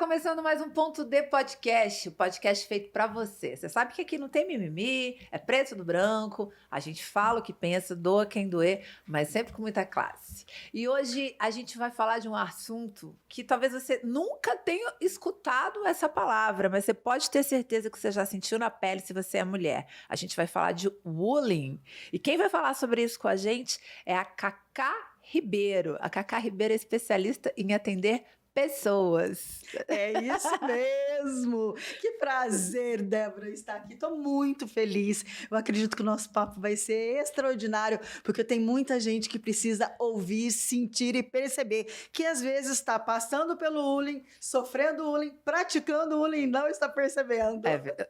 começando mais um Ponto D Podcast, o podcast feito pra você. Você sabe que aqui não tem mimimi, é preto no branco, a gente fala o que pensa, doa quem doer, mas sempre com muita classe. E hoje a gente vai falar de um assunto que talvez você nunca tenha escutado essa palavra, mas você pode ter certeza que você já sentiu na pele se você é mulher. A gente vai falar de bullying. E quem vai falar sobre isso com a gente é a Cacá Ribeiro. A Cacá Ribeiro é especialista em atender pessoas. É isso mesmo! Que prazer, Débora, estar aqui. Estou muito feliz. Eu acredito que o nosso papo vai ser extraordinário, porque tem muita gente que precisa ouvir, sentir e perceber que às vezes está passando pelo bullying, sofrendo bullying, praticando bullying e não está percebendo.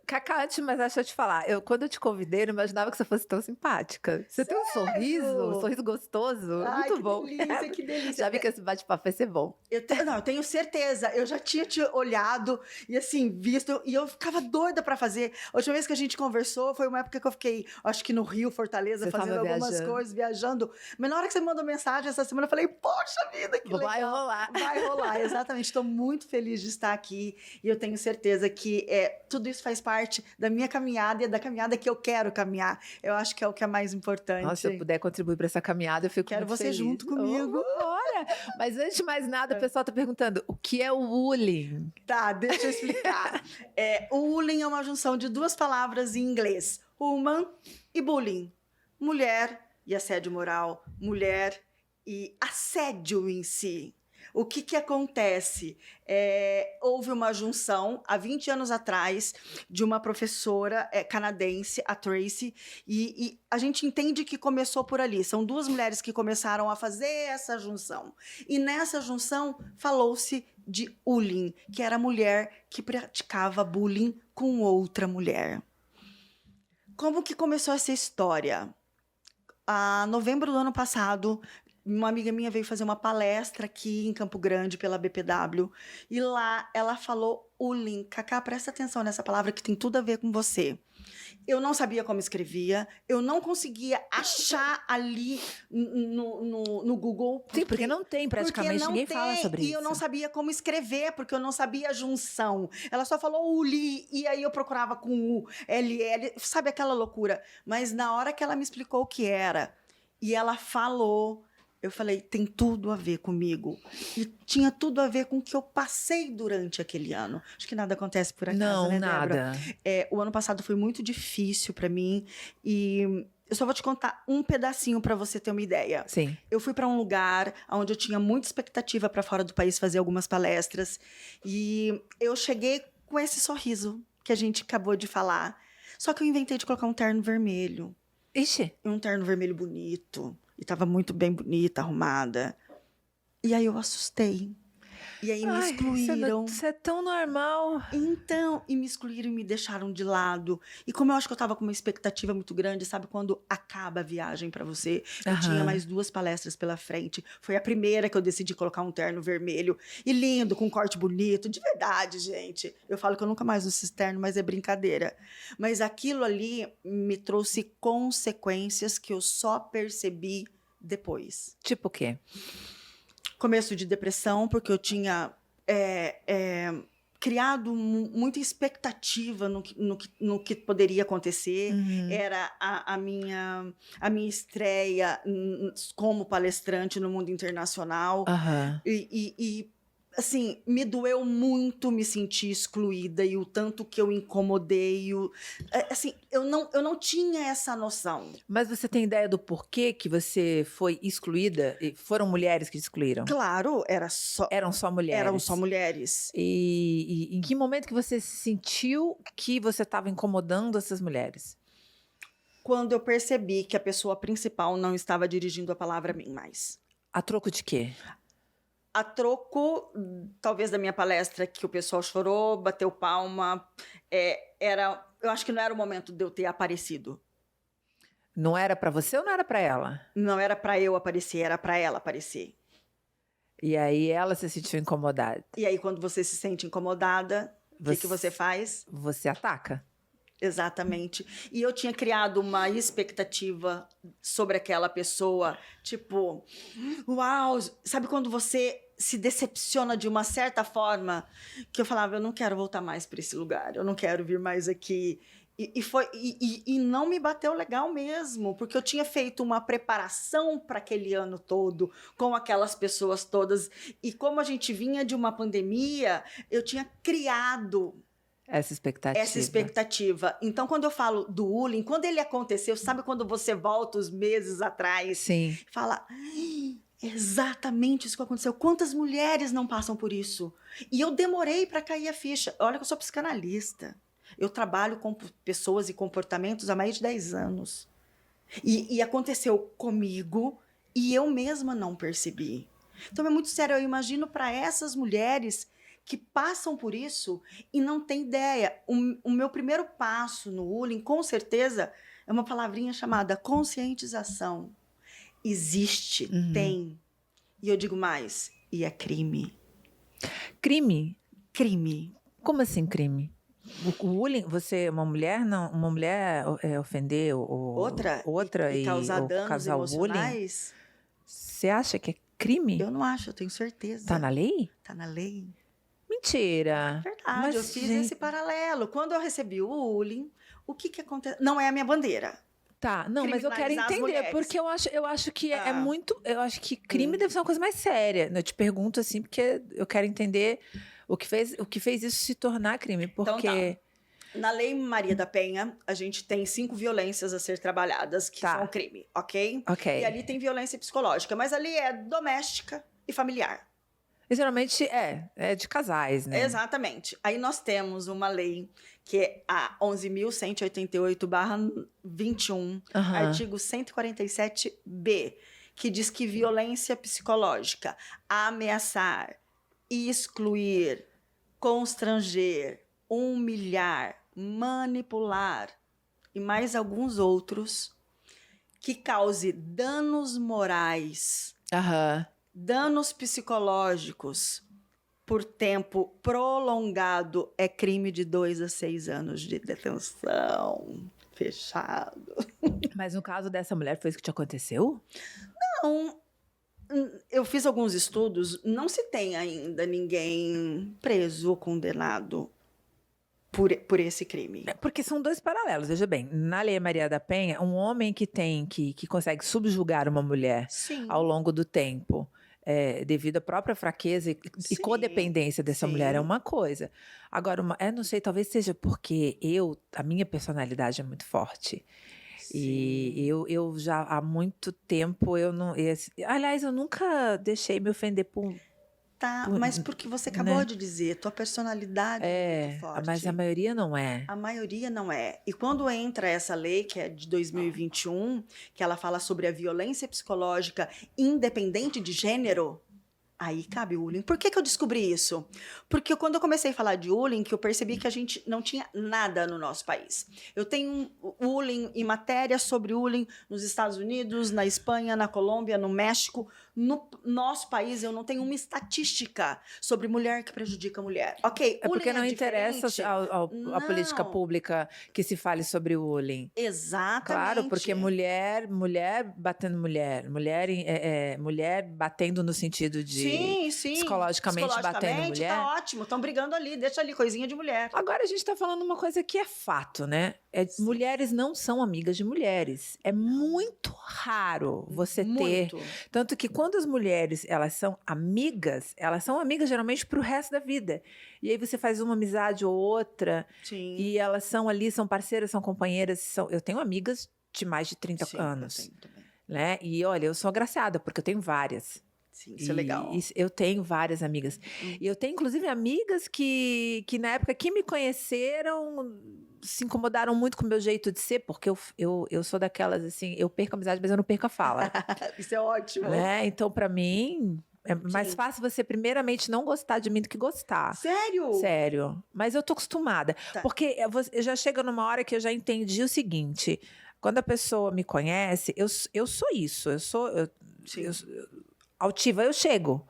Cacá, antes, mas deixa eu te falar, quando eu te convidei, eu não imaginava que você fosse tão simpática. Você tem um sorriso gostoso, Ai, muito bom. Que delícia. Já vi que esse bate-papo vai ser bom. Eu tenho certeza, eu já tinha te olhado e assim, visto, e eu ficava doida pra fazer. A última vez que a gente conversou foi uma época que eu fiquei, acho que no Rio, Fortaleza, fazendo algumas coisas, viajando. Mas na hora que você me mandou mensagem essa semana, eu falei, poxa vida, que legal. Vai rolar. Vai rolar, exatamente. Estou muito feliz de estar aqui e eu tenho certeza que tudo isso faz parte da minha caminhada e da caminhada que eu quero caminhar. Eu acho que é o que é mais importante. Nossa, se eu puder contribuir para essa caminhada, eu fico Quero muito você feliz. junto comigo. Bora! Mas antes de mais nada, o pessoal tá perguntando, o que é o bullying? Tá, deixa eu explicar. O bullying é uma junção de duas palavras em inglês. Human e bullying. Mulher e assédio moral. Mulher e assédio em si. O que acontece? Houve uma junção, há 20 anos atrás, de uma professora canadense, a Tracy, e a gente entende que começou por ali. São duas mulheres que começaram a fazer essa junção. E nessa junção falou-se de bullying, que era a mulher que praticava bullying com outra mulher. Como que começou essa história? Em novembro do ano passado, uma amiga minha veio fazer uma palestra aqui em Campo Grande pela BPW e lá ela falou bullying. Cacá, presta atenção nessa palavra que tem tudo a ver com você. Eu não sabia como escrevia, eu não conseguia achar ali no Google. Sim, porque não tem praticamente, ninguém fala sobre isso. E eu não sabia como escrever, porque eu não sabia a junção. Ela só falou uli, e aí eu procurava com U, LL, sabe aquela loucura. Mas na hora que ela me explicou o que era, e ela falou, eu falei, tem tudo a ver comigo. E tinha tudo a ver com o que eu passei durante aquele ano. Acho que nada acontece por acaso, não, né, nada. Débora? O ano passado foi muito difícil pra mim. E eu só vou te contar um pedacinho pra você ter uma ideia. Sim. Eu fui pra um lugar onde eu tinha muita expectativa pra fora do país fazer algumas palestras. E eu cheguei com esse sorriso que a gente acabou de falar. Só que eu inventei de colocar um terno vermelho. Ixi. Um terno vermelho bonito. E tava muito bem bonita, arrumada. E aí eu assustei. E aí me excluíram. Isso é tão normal. Então, e me excluíram e me deixaram de lado. E como eu acho que eu tava com uma expectativa muito grande, sabe quando acaba a viagem pra você? Eu tinha mais 2 palestras pela frente. Foi a primeira que eu decidi colocar um terno vermelho. E lindo, com um corte bonito. De verdade, gente. Eu falo que eu nunca mais uso esse terno, mas é brincadeira. Mas aquilo ali me trouxe consequências que eu só percebi depois. Tipo o quê? Começo de depressão, porque eu tinha criado muita expectativa no que poderia acontecer. Era a minha estreia como palestrante no mundo internacional. E assim, me doeu muito me sentir excluída e o tanto que eu incomodei. Assim, eu não tinha essa noção. Mas você tem ideia do porquê que você foi excluída? E foram mulheres que te excluíram? Claro, eram só mulheres. E em que momento que você sentiu que você estava incomodando essas mulheres? Quando eu percebi que a pessoa principal não estava dirigindo a palavra a mim mais. A troco de quê? A troco, talvez, da minha palestra, que o pessoal chorou, bateu palma. Eu acho que não era o momento de eu ter aparecido. Não era pra você ou não era pra ela? Não era pra eu aparecer, era pra ela aparecer. E aí ela se sentiu incomodada. E aí, quando você se sente incomodada, o que você faz? Você ataca. Exatamente. E eu tinha criado uma expectativa sobre aquela pessoa, tipo, uau, sabe quando você se decepciona de uma certa forma que eu falava, eu não quero voltar mais para esse lugar, eu não quero vir mais aqui. E não me bateu legal mesmo, porque eu tinha feito uma preparação para aquele ano todo, com aquelas pessoas todas. E como a gente vinha de uma pandemia, eu tinha criado essa expectativa. Então, quando eu falo do bullying, quando ele aconteceu, sabe quando você volta os meses atrás? Sim. Fala, exatamente isso que aconteceu. Quantas mulheres não passam por isso? E eu demorei para cair a ficha. Olha que eu sou psicanalista. Eu trabalho com pessoas e comportamentos há mais de 10 anos. E aconteceu comigo e eu mesma não percebi. Então é muito sério. Eu imagino para essas mulheres que passam por isso e não têm ideia. O meu primeiro passo no bullying, com certeza, é uma palavrinha chamada conscientização. Existe, tem. E eu digo mais, e é crime. Crime? Crime. Como assim crime? O bullying, você, uma mulher ofender outra e causar danos causar emocionais? Bullying? Você acha que é crime? Eu não acho, eu tenho certeza. Tá na lei? Tá na lei. Mentira. Verdade, mas, eu fiz esse paralelo. Quando eu recebi o bullying, o que acontece? Não é a minha bandeira. Tá, não, mas eu quero entender, porque eu acho que é muito. Eu acho que crime deve ser uma coisa mais séria. Eu te pergunto assim, porque eu quero entender o que fez isso se tornar crime. Porque. Então, tá. Na Lei Maria da Penha, a gente tem 5 violências a ser trabalhadas que são crime, ok? Ok. E ali tem violência psicológica, mas ali é doméstica e familiar. E geralmente é de casais, né? Exatamente. Aí nós temos uma lei que é a 11.188/21, artigo 147b, que diz que violência psicológica, ameaçar, excluir, constranger, humilhar, manipular e mais alguns outros que cause danos morais, danos psicológicos por tempo prolongado é crime de 2 a 6 anos de detenção. Fechado. Mas no caso dessa mulher, foi isso que te aconteceu? Não. Eu fiz alguns estudos, não se tem ainda ninguém preso ou condenado por esse crime. Porque são dois paralelos, veja bem. Na Lei Maria da Penha, um homem que consegue subjugar uma mulher ao longo do tempo, devido à própria fraqueza e codependência dessa mulher, é uma coisa. Agora, não sei, talvez seja porque a minha personalidade é muito forte. Sim. E eu já há muito tempo, aliás, eu nunca deixei me ofender por... Tá, mas porque você acabou de dizer, tua personalidade é muito forte. Mas a maioria não é. A maioria não é. E quando entra essa lei, que é de 2021, que ela fala sobre a violência psicológica independente de gênero, aí cabe o bullying. Por que eu descobri isso? Porque quando eu comecei a falar de bullying, que eu percebi que a gente não tinha nada no nosso país. Eu tenho bullying e matéria sobre bullying nos Estados Unidos, na Espanha, na Colômbia, no México. No nosso país, eu não tenho uma estatística sobre mulher que prejudica mulher. Ok, é porque não interessa a política pública que se fale sobre o bullying. Exatamente. Claro, porque mulher batendo mulher batendo no sentido de psicologicamente batendo mulher. Tá ótimo, estão brigando ali, deixa ali, coisinha de mulher. Agora a gente tá falando uma coisa que é fato, né? Mulheres não são amigas de mulheres. É muito raro você ter... Tanto que quando as mulheres, elas são amigas geralmente pro resto da vida. E aí você faz uma amizade ou outra, e elas são ali, são parceiras, são companheiras. Eu tenho amigas de mais de 30 anos. Eu tenho também. Né? E olha, eu sou agraciada, porque eu tenho várias. Sim, isso é legal. Eu tenho várias amigas. E eu tenho, inclusive, amigas que na época que me conheceram se incomodaram muito com o meu jeito de ser, porque eu sou daquelas, assim, eu perco a amizade, mas eu não perco a fala. Isso é ótimo. Né? Então, pra mim, é mais fácil você, primeiramente, não gostar de mim do que gostar. Sério? Sério. Mas eu tô acostumada. Porque já chega numa hora que eu já entendi o seguinte, quando a pessoa me conhece, eu sou isso, eu sou altiva, eu chego.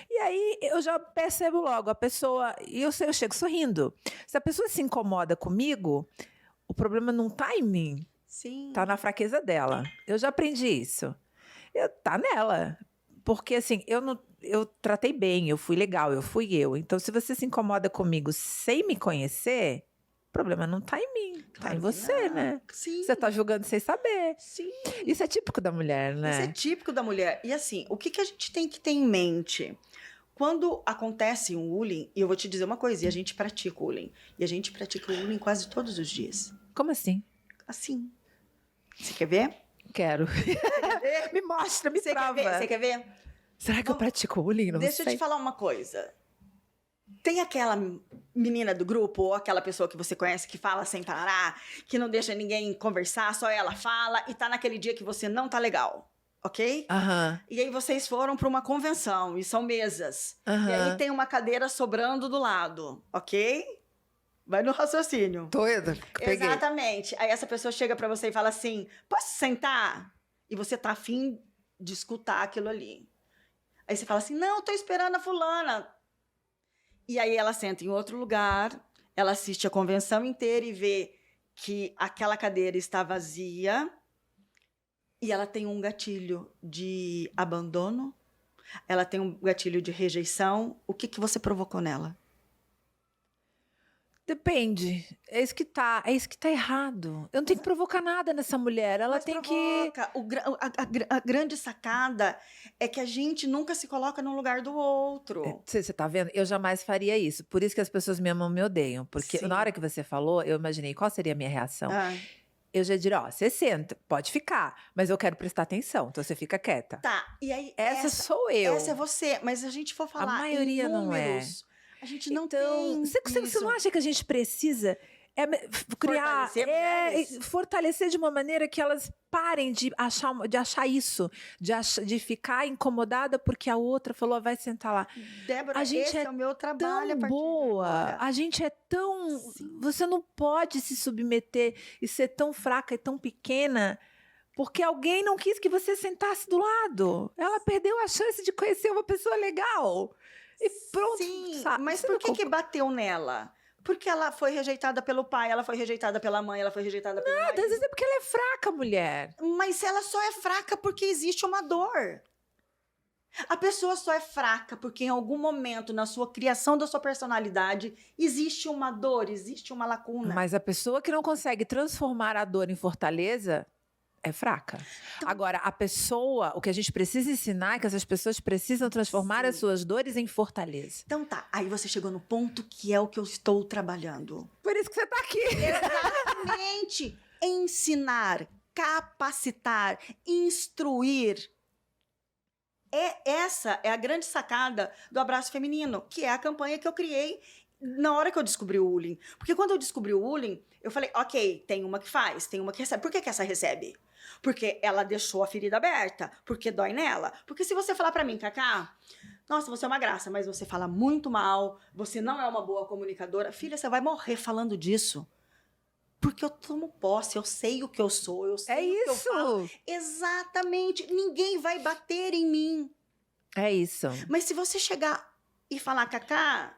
E aí eu já percebo logo a pessoa, e eu chego sorrindo. Se a pessoa se incomoda comigo, o problema não tá em mim. Sim. Tá na fraqueza dela. Eu já aprendi isso. Tá nela. Porque assim, eu tratei bem, eu fui legal, eu fui eu. Então, se você se incomoda comigo sem me conhecer, o problema não tá em mim, tá Claro em que você, não. né? Sim, Você tá julgando sem saber. sim. Isso é típico da mulher, Isso é né? típico da mulher. E assim, o que, que a gente tem que ter em mente? Quando acontece um bullying, e eu vou te dizer uma coisa, e a gente pratica o bullying. E a gente pratica o bullying quase todos os dias. Como assim? Assim. Você quer ver? Quero. Quer ver? Me mostra, me Você quer prova. ver? Você quer ver? Será que eu pratico bullying? Não Deixa eu sei. te falar uma coisa. Tem aquela menina do grupo, ou aquela pessoa que você conhece que fala sem parar, que não deixa ninguém conversar, só ela fala, e tá naquele dia que você não tá legal, ok? Aham, E aí vocês foram para uma convenção, e são mesas. E aham. aí tem uma cadeira sobrando do lado, ok? Vai no raciocínio. Doida, peguei. Exatamente. Aí essa pessoa chega para você e fala assim: posso sentar? E você tá afim de escutar aquilo ali. Aí você fala assim: não, tô esperando a fulana. E aí ela senta em outro lugar, ela assiste a convenção inteira e vê que aquela cadeira está vazia e ela tem um gatilho de abandono, ela tem um gatilho de rejeição. O que que você provocou nela? Depende. É isso que tá errado. Eu não tenho que provocar nada nessa mulher. Ela Mas tem que. provoca. A grande sacada é que a gente nunca se coloca no lugar do outro. Você tá vendo? Eu jamais faria isso. Por isso que as pessoas me amam, me odeiam. Porque Sim. na hora que você falou, eu imaginei qual seria a minha reação. Ah, Eu já diria, ó, você senta, pode ficar, mas eu quero prestar atenção, então você fica quieta. tá, e aí Essa sou eu. essa é você, mas se a gente for falar maioria em não é. números, a gente não Então, tem você isso. não acha que a gente precisa criar, Fortalecer mulheres? fortalecer de uma maneira que elas parem de achar isso, de ficar incomodada porque a outra falou, vai sentar lá. Débora, A gente esse é o meu trabalho a Tão partir de boa, agora. a gente é tão. Sim. Você não pode se submeter e ser tão fraca e tão pequena. Porque alguém não quis que você sentasse do lado. Ela perdeu a chance de conhecer uma pessoa legal. E pronto, Sim, sabe? mas Você por não que que bateu nela? Porque ela foi rejeitada pelo pai, ela foi rejeitada pela mãe, ela foi rejeitada pelo Às marido. vezes é porque ela é fraca, mulher. Mas ela só é fraca porque existe uma dor. A pessoa só é fraca porque em algum momento na sua criação da sua personalidade existe uma dor, existe uma lacuna. Mas a pessoa que não consegue transformar a dor em fortaleza é fraca. Então- Agora, o que a gente precisa ensinar é que essas pessoas precisam transformar as Sim. suas dores em fortaleza. Então tá, aí você chegou no ponto que é o que eu estou trabalhando. Por isso que você tá aqui. Exatamente. Ensinar, capacitar, instruir. Essa é a grande sacada do Abraço Feminino, que é a campanha que eu criei na hora que eu descobri o bullying. Porque quando eu descobri o bullying, eu falei, ok, tem uma que faz, tem uma que recebe. Por que essa recebe? Porque ela deixou a ferida aberta, porque dói nela. Porque se você falar pra mim, Cacá, nossa, você é uma graça, mas você fala muito mal, você não é uma boa comunicadora, filha, você vai morrer falando disso. Porque eu tomo posse, eu sei o que eu sou, eu sei o que eu falo. Exatamente, ninguém vai bater em mim. É isso. Mas se você chegar e falar, Cacá,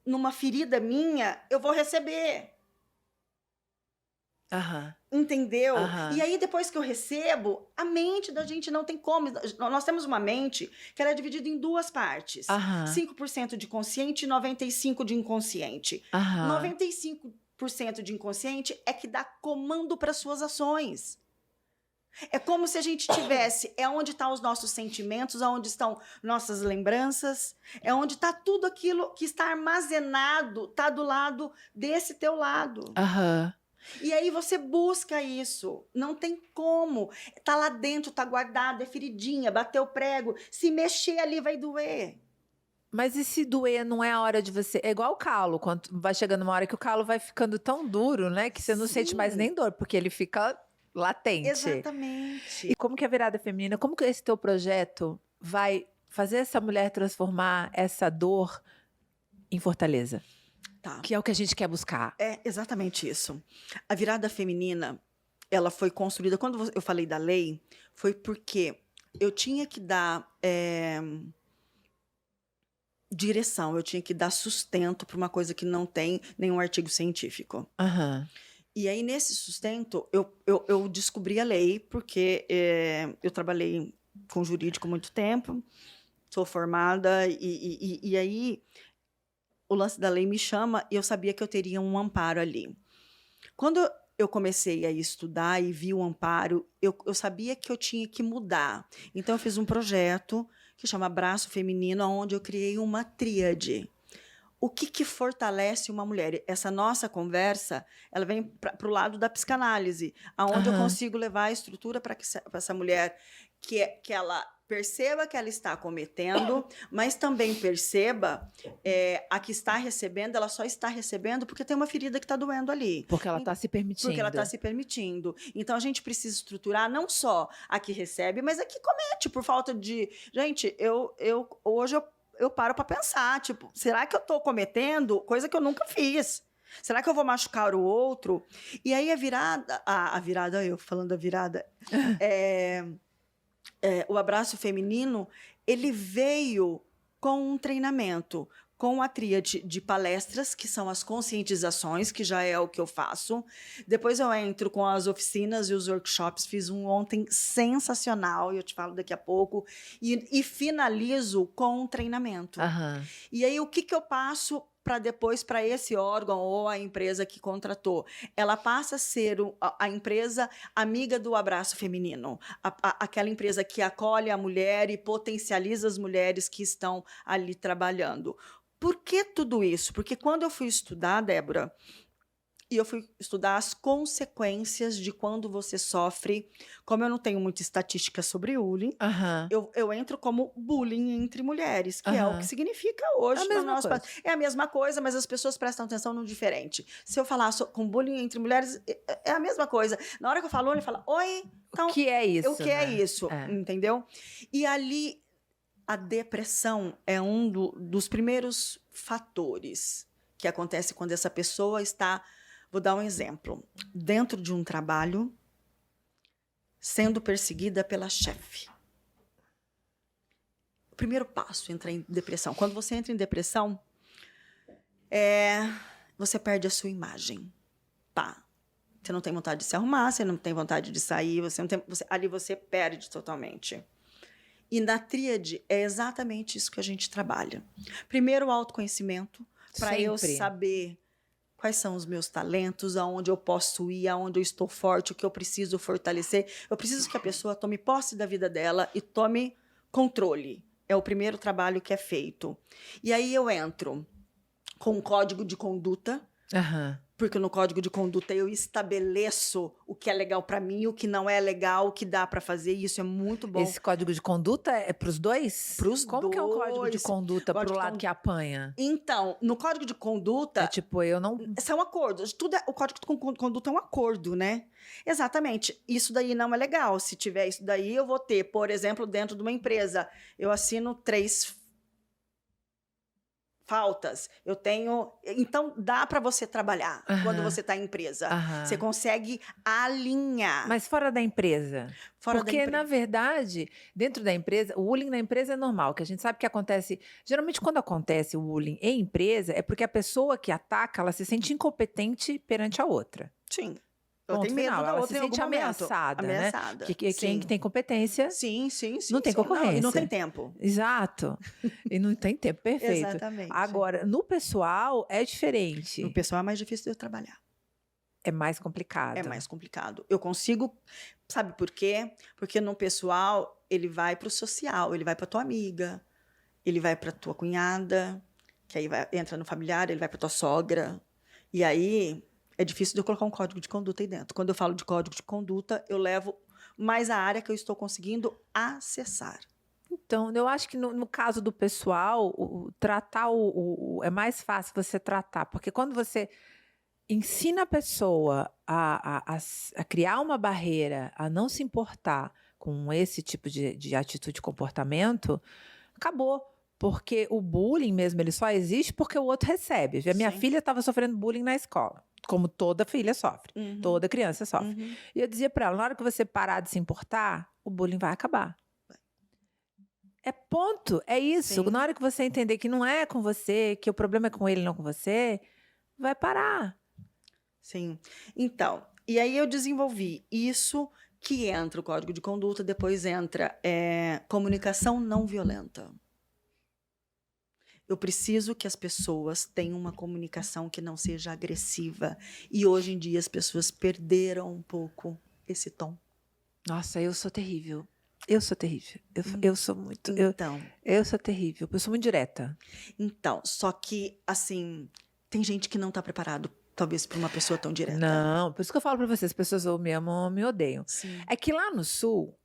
numa ferida minha, eu vou receber. Aham. Entendeu? Aham. E aí, depois que eu recebo, a mente da gente não tem como. Nós temos uma mente que ela é dividida em duas partes. Aham. 5% de consciente e 95% de inconsciente. Aham. 95% de inconsciente é que dá comando para suas ações. É como se a gente tivesse, é onde estão os nossos sentimentos, é onde estão nossas lembranças, é onde está tudo aquilo que está armazenado, está do lado desse teu lado. Aham. E aí você busca isso, não tem como. Tá lá dentro, tá guardado, é feridinha, bateu o prego, se mexer ali vai doer. Mas e se doer não é a hora de você... É igual o calo, quando vai chegando uma hora que o calo vai ficando tão duro, né? Que você não sente mais Sim. nem dor, porque ele fica latente. Exatamente. E como que a virada feminina, como que esse teu projeto vai fazer essa mulher transformar essa dor em fortaleza? Tá. Que é o que a gente quer buscar. É exatamente isso. A virada feminina, ela foi construída... Quando eu falei da lei, foi porque eu tinha que dar direção, eu tinha que dar sustento para uma coisa que não tem nenhum artigo científico. Aham. E aí, nesse sustento, eu descobri a lei, porque eu trabalhei com jurídico há muito tempo, sou formada, e aí o lance da lei me chama e eu sabia que eu teria um amparo ali. Quando eu comecei a estudar e vi o amparo, eu sabia que eu tinha que mudar. Então, eu fiz um projeto que chama Abraço Feminino, onde eu criei uma tríade. O que fortalece uma mulher? Essa nossa conversa, ela vem para o lado da psicanálise, aonde eu consigo levar a estrutura para essa mulher que ela perceba que ela está cometendo, mas também perceba a que está recebendo, ela só está recebendo porque tem uma ferida que está doendo ali. Porque ela está se permitindo. Porque ela está se permitindo. Então, a gente precisa estruturar não só a que recebe, mas a que comete, por falta de... Gente, hoje eu paro para pensar, tipo, será que eu estou cometendo coisa que eu nunca fiz? Será que eu vou machucar o outro? E aí a virada, eu falando da virada, o abraço feminino, ele veio com um treinamento, com a tríade de palestras, que são as conscientizações, que já é o que eu faço. Depois eu entro com as oficinas e os workshops. Fiz um ontem sensacional, e eu te falo daqui a pouco. E finalizo com um treinamento. E aí, o que eu passo para depois, para esse órgão ou a empresa que contratou? Ela passa a ser a empresa amiga do abraço feminino. Aquela empresa que acolhe a mulher e potencializa as mulheres que estão ali trabalhando. Por que tudo isso? Porque quando eu fui estudar, Débora, e eu fui estudar as consequências de quando você sofre, como eu não tenho muita estatística sobre bullying, eu entro como bullying entre mulheres, que é o que significa hoje. É a mesma coisa, mas as pessoas prestam atenção no diferente. Se eu falar com bullying entre mulheres, é a mesma coisa. Na hora que eu falo, ele fala, oi, então... O que é isso? O que é isso, entendeu? E ali, a depressão é um dos primeiros fatores que acontece quando essa pessoa está... Vou dar um exemplo. Dentro de um trabalho, sendo perseguida pela chefe. O primeiro passo, entra em depressão. Quando você entra em depressão, você perde a sua imagem. Pá. Você não tem vontade de se arrumar, você não tem vontade de sair, ali você perde totalmente. E na tríade, é exatamente isso que a gente trabalha. Primeiro, o autoconhecimento, para eu saber... Quais são os meus talentos, aonde eu posso ir, aonde eu estou forte, o que eu preciso fortalecer. Eu preciso que a pessoa tome posse da vida dela e tome controle. É o primeiro trabalho que é feito. E aí eu entro com um código de conduta, porque no código de conduta eu estabeleço o que é legal para mim, o que não é legal, o que dá para fazer, e isso é muito bom. Esse código de conduta é para os dois? Para os dois. Como que é um código de conduta para o lado que apanha? Então, no código de conduta... É tipo, eu não... São acordos. O código de conduta é um acordo, né? Exatamente. Isso daí não é legal. Se tiver isso daí, eu vou ter, por exemplo, dentro de uma empresa, eu assino 3 faltas. Eu tenho... Então, dá para você trabalhar quando você está em empresa. Você consegue alinhar. Mas fora da empresa? Porque, na verdade, dentro da empresa, o bullying na empresa é normal, que a gente sabe que acontece... Geralmente, quando acontece o bullying em empresa, é porque a pessoa que ataca, ela se sente incompetente perante a outra. Sim. Eu tenho medo da outra em algum momento. Ela se sente ameaçada, né? Quem tem competência... Sim. Não tem concorrência. Não, e não tem tempo. Exato. E não tem tempo, perfeito. Exatamente. Agora, no pessoal, é diferente. No pessoal é mais difícil de eu trabalhar. É mais complicado. É mais complicado. Eu consigo... Sabe por quê? Porque no pessoal, ele vai para o social, ele vai para tua amiga, ele vai para tua cunhada, que aí entra no familiar, ele vai para tua sogra. E aí... É difícil de eu colocar um código de conduta aí dentro. Quando eu falo de código de conduta, eu levo mais a área que eu estou conseguindo acessar. Então, eu acho que no caso do pessoal, tratar é mais fácil você tratar. Porque quando você ensina a pessoa a criar uma barreira, a não se importar com esse tipo de atitude e comportamento, acabou. Porque o bullying mesmo, ele só existe porque o outro recebe. A minha filha estava sofrendo bullying na escola. Como toda filha sofre. Toda criança sofre. E eu dizia para ela, na hora que você parar de se importar, o bullying vai acabar. É ponto, é isso. Na hora que você entender que não é com você, que o problema é com ele, não com você, vai parar. Sim. Então, e aí eu desenvolvi isso que entra o código de conduta, depois entra comunicação não violenta. Eu preciso que as pessoas tenham uma comunicação que não seja agressiva. E hoje em dia as pessoas perderam um pouco esse tom. Nossa, eu sou terrível. Eu sou terrível. Eu sou muito. Então, Eu sou terrível. Eu sou muito direta. só que, assim, tem gente que não está preparado, talvez, para uma pessoa tão direta. Não, por isso que eu falo pra vocês, as pessoas ou me amam ou me odeiam. Sim. É que lá no sul,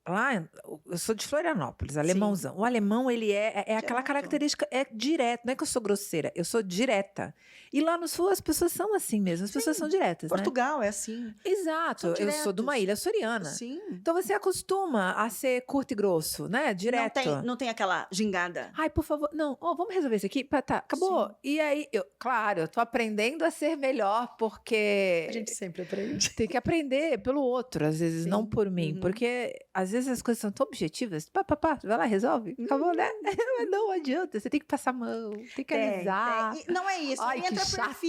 eu sou de Florianópolis, alemãozão. O alemão, ele é aquela Direto. característica, é direto. Não é que eu sou grosseira, eu sou direta. E lá no sul as pessoas são assim mesmo, as pessoas são diretas, Portugal é assim. né? Exato, São eu sou de uma diretos. ilha açoriana. Sim. Então você acostuma a ser curto e grosso, né? Direto. Não tem aquela gingada. Ai, por favor, não, vamos resolver isso aqui? Tá, acabou. Sim. E aí, claro, eu tô aprendendo a ser melhor, porque A gente sempre aprende. tem que aprender pelo outro, às vezes, não Sim. por mim. Uhum. Porque às vezes as coisas são tão objetivas. Pá, vai lá, resolve. Acabou, né? Mas não adianta, você tem que passar a mão, tem que alisar. E não é isso. Ai, que entra chato.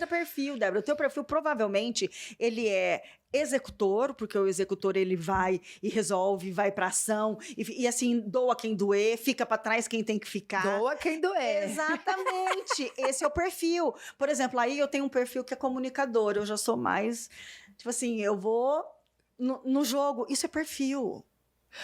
perfil, Débora. O teu perfil provavelmente ele é executor, porque o executor ele vai e resolve, vai pra ação e assim, doa quem doer, fica pra trás quem tem que ficar. Doa quem doer. Exatamente. Esse é o perfil. Por exemplo, aí eu tenho um perfil que é comunicador. Eu já sou mais, tipo assim, eu vou no jogo. Isso é perfil.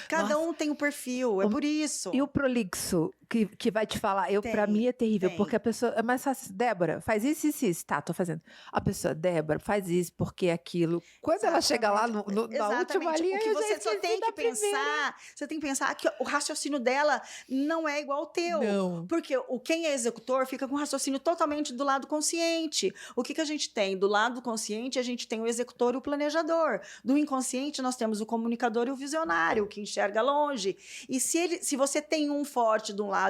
Cada um tem um perfil, é por isso. E o prolixo, que vai te falar, pra mim é terrível, porque a pessoa, é mais fácil, Débora, faz isso, isso, isso. Tá, tô fazendo. A pessoa, Débora, faz isso, porque aquilo. Quando ela chega lá na última linha, o que eu você já só tem esqueci da que pensar, você tem que pensar que o raciocínio dela não é igual ao teu. Não. Porque quem é executor fica com o raciocínio totalmente do lado consciente. O que a gente tem? Do lado consciente, a gente tem o executor e o planejador. Do inconsciente, nós temos o comunicador e o visionário, que enxerga longe. E se você tem um forte de um lado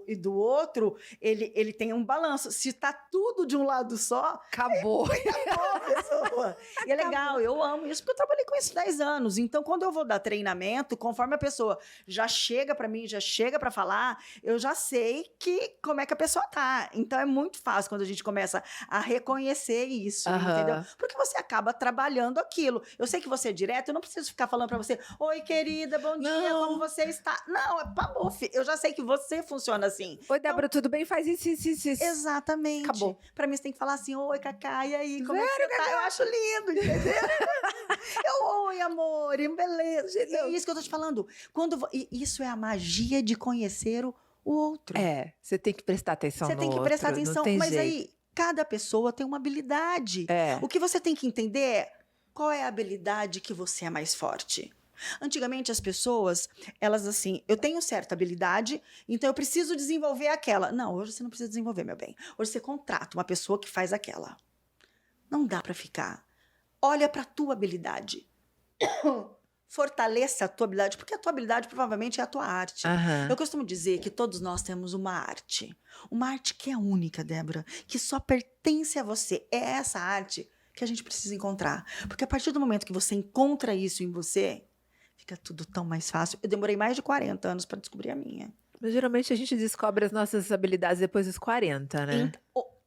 e do outro, ele tem um balanço. Se tá tudo de um lado só, acabou. Acabou a pessoa. E é legal, eu amo isso, porque eu trabalhei com isso 10 anos. Então, quando eu vou dar treinamento, conforme a pessoa já chega para mim, já chega para falar, eu já sei como é que a pessoa tá. Então, é muito fácil quando a gente começa a reconhecer isso, entendeu? Porque você acaba trabalhando aquilo. Eu sei que você é direto, eu não preciso ficar falando para você, oi, querida, bom dia, como você está? Não, acabou, eu já sei que você funciona assim. Oi, Débora, tudo bem? Faz isso. Exatamente. Acabou. Pra mim, você tem que falar assim, oi, Cacá, e aí, como é que você tá? Eu acho lindo, entendeu? Oi, amor, beleza. É isso que eu tô te falando. Isso é a magia de conhecer o outro. É, você tem que prestar atenção no outro. Você tem que prestar atenção, mas jeito. aí, cada pessoa tem uma habilidade. É. O que você tem que entender é qual é a habilidade que você é mais forte. Antigamente, as pessoas, elas assim, eu tenho certa habilidade, então eu preciso desenvolver aquela. Não, hoje você não precisa desenvolver, meu bem. Hoje você contrata uma pessoa que faz aquela. Não dá para ficar. Olha para a tua habilidade. Fortaleça a tua habilidade, porque a tua habilidade provavelmente é a tua arte. Eu costumo dizer que todos nós temos uma arte que é única, Débora, que só pertence a você. É essa arte que a gente precisa encontrar. Porque a partir do momento que você encontra isso em você, fica tudo tão mais fácil. Eu demorei mais de 40 anos para descobrir a minha. Mas geralmente a gente descobre as nossas habilidades depois dos 40, né?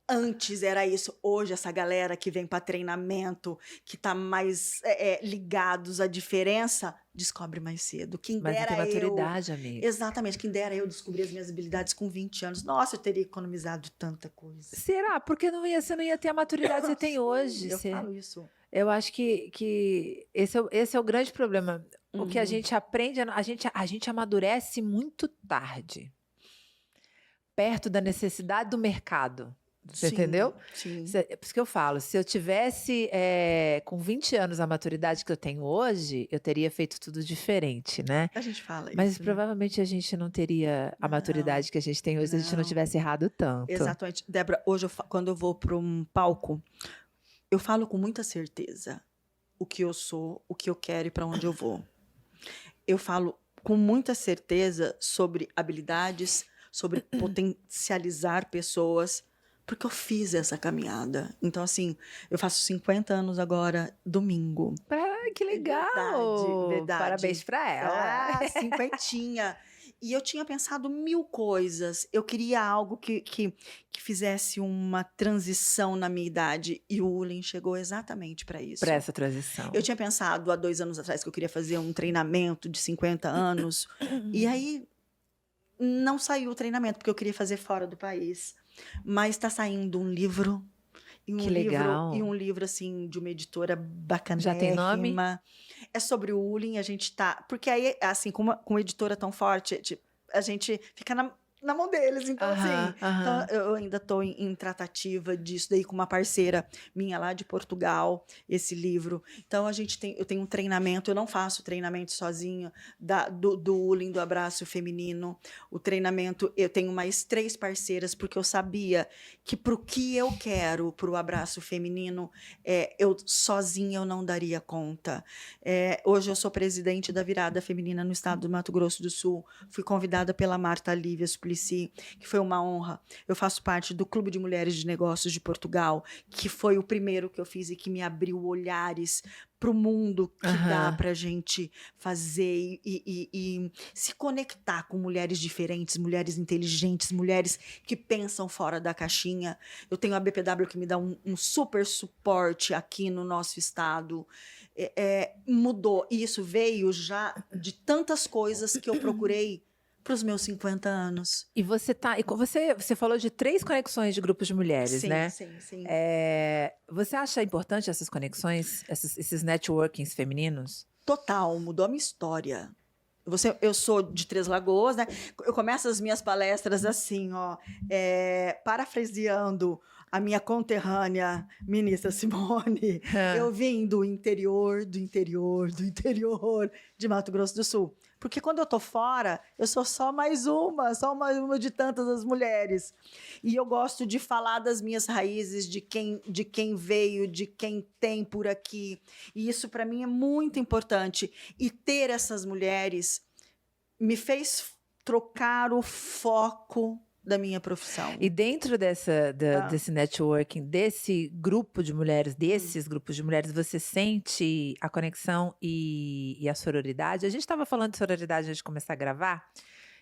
Antes era isso. Hoje, essa galera que vem para treinamento, que tá mais ligados à diferença, descobre mais cedo. Mas não tem maturidade, amiga. Exatamente. Quem dera eu descobrir as minhas habilidades com 20 anos. Nossa, eu teria economizado tanta coisa. Será? Porque você não ia ter a maturidade que você tem hoje. Eu falo isso. Eu acho que esse é o grande problema. O que a gente aprende, a gente amadurece muito tarde. Perto da necessidade do mercado. Você entendeu? Sim. É por isso que eu falo, se eu tivesse com 20 anos a maturidade que eu tenho hoje, eu teria feito tudo diferente, né? A gente fala isso. Mas provavelmente a gente não teria a maturidade que a gente tem hoje se a gente não tivesse errado tanto. Exatamente. Débora, hoje quando eu vou para um palco, eu falo com muita certeza o que eu sou, o que eu quero e para onde eu vou. Eu falo com muita certeza sobre habilidades, sobre potencializar pessoas, porque eu fiz essa caminhada. Então, assim, eu faço 50 anos agora, domingo. Que legal! Verdade. Parabéns pra ela. Cinquentinha. E eu tinha pensado 1000 coisas. Eu queria algo que fizesse uma transição na minha idade. E o Ulen chegou exatamente para isso. Para essa transição. Eu tinha pensado há 2 anos atrás que eu queria fazer um treinamento de 50 anos. E aí, não saiu o treinamento, porque eu queria fazer fora do país. Mas está saindo um livro. Que legal. E um livro, assim, de uma editora bacanérrima. Já tem nome? É sobre o Ullin, a gente tá... Porque aí, assim, com uma editora tão forte, tipo, a gente fica na mão deles. Então, assim... Então, eu ainda estou em tratativa disso daí com uma parceira minha lá de Portugal, esse livro. Então, eu tenho um treinamento, eu não faço treinamento sozinho, do Ullin, do abraço feminino. O treinamento, eu tenho mais 3 parceiras, porque eu sabia que para o que eu quero, para o abraço feminino, eu sozinha eu não daria conta. Hoje eu sou presidente da Virada Feminina no estado do Mato Grosso do Sul. Fui convidada pela Marta Lívia Suplicy, que foi uma honra. Eu faço parte do Clube de Mulheres de Negócios de Portugal, que foi o primeiro que eu fiz e que me abriu olhares para o mundo que dá para a gente fazer e se conectar com mulheres diferentes, mulheres inteligentes, mulheres que pensam fora da caixinha. Eu tenho a BPW que me dá um super suporte aqui no nosso estado. Mudou. E isso veio já de tantas coisas que eu procurei para os meus 50 anos. E você falou de 3 conexões de grupos de mulheres, sim, né? Sim. Você acha importante essas conexões, esses networkings femininos? Total, mudou a minha história. Eu sou de Três Lagoas, né? Eu começo as minhas palestras assim, ó, parafraseando a minha conterrânea ministra Simone. Eu vim do interior de Mato Grosso do Sul. Porque quando eu tô fora, eu sou só mais uma de tantas as mulheres. E eu gosto de falar das minhas raízes, de quem veio, de quem tem por aqui. E isso, para mim, é muito importante. E ter essas mulheres me fez trocar o foco da minha profissão. E dentro desse networking, desse grupo de mulheres, desses grupos de mulheres, você sente a conexão e a sororidade? A gente estava falando de sororidade antes de começar a gravar,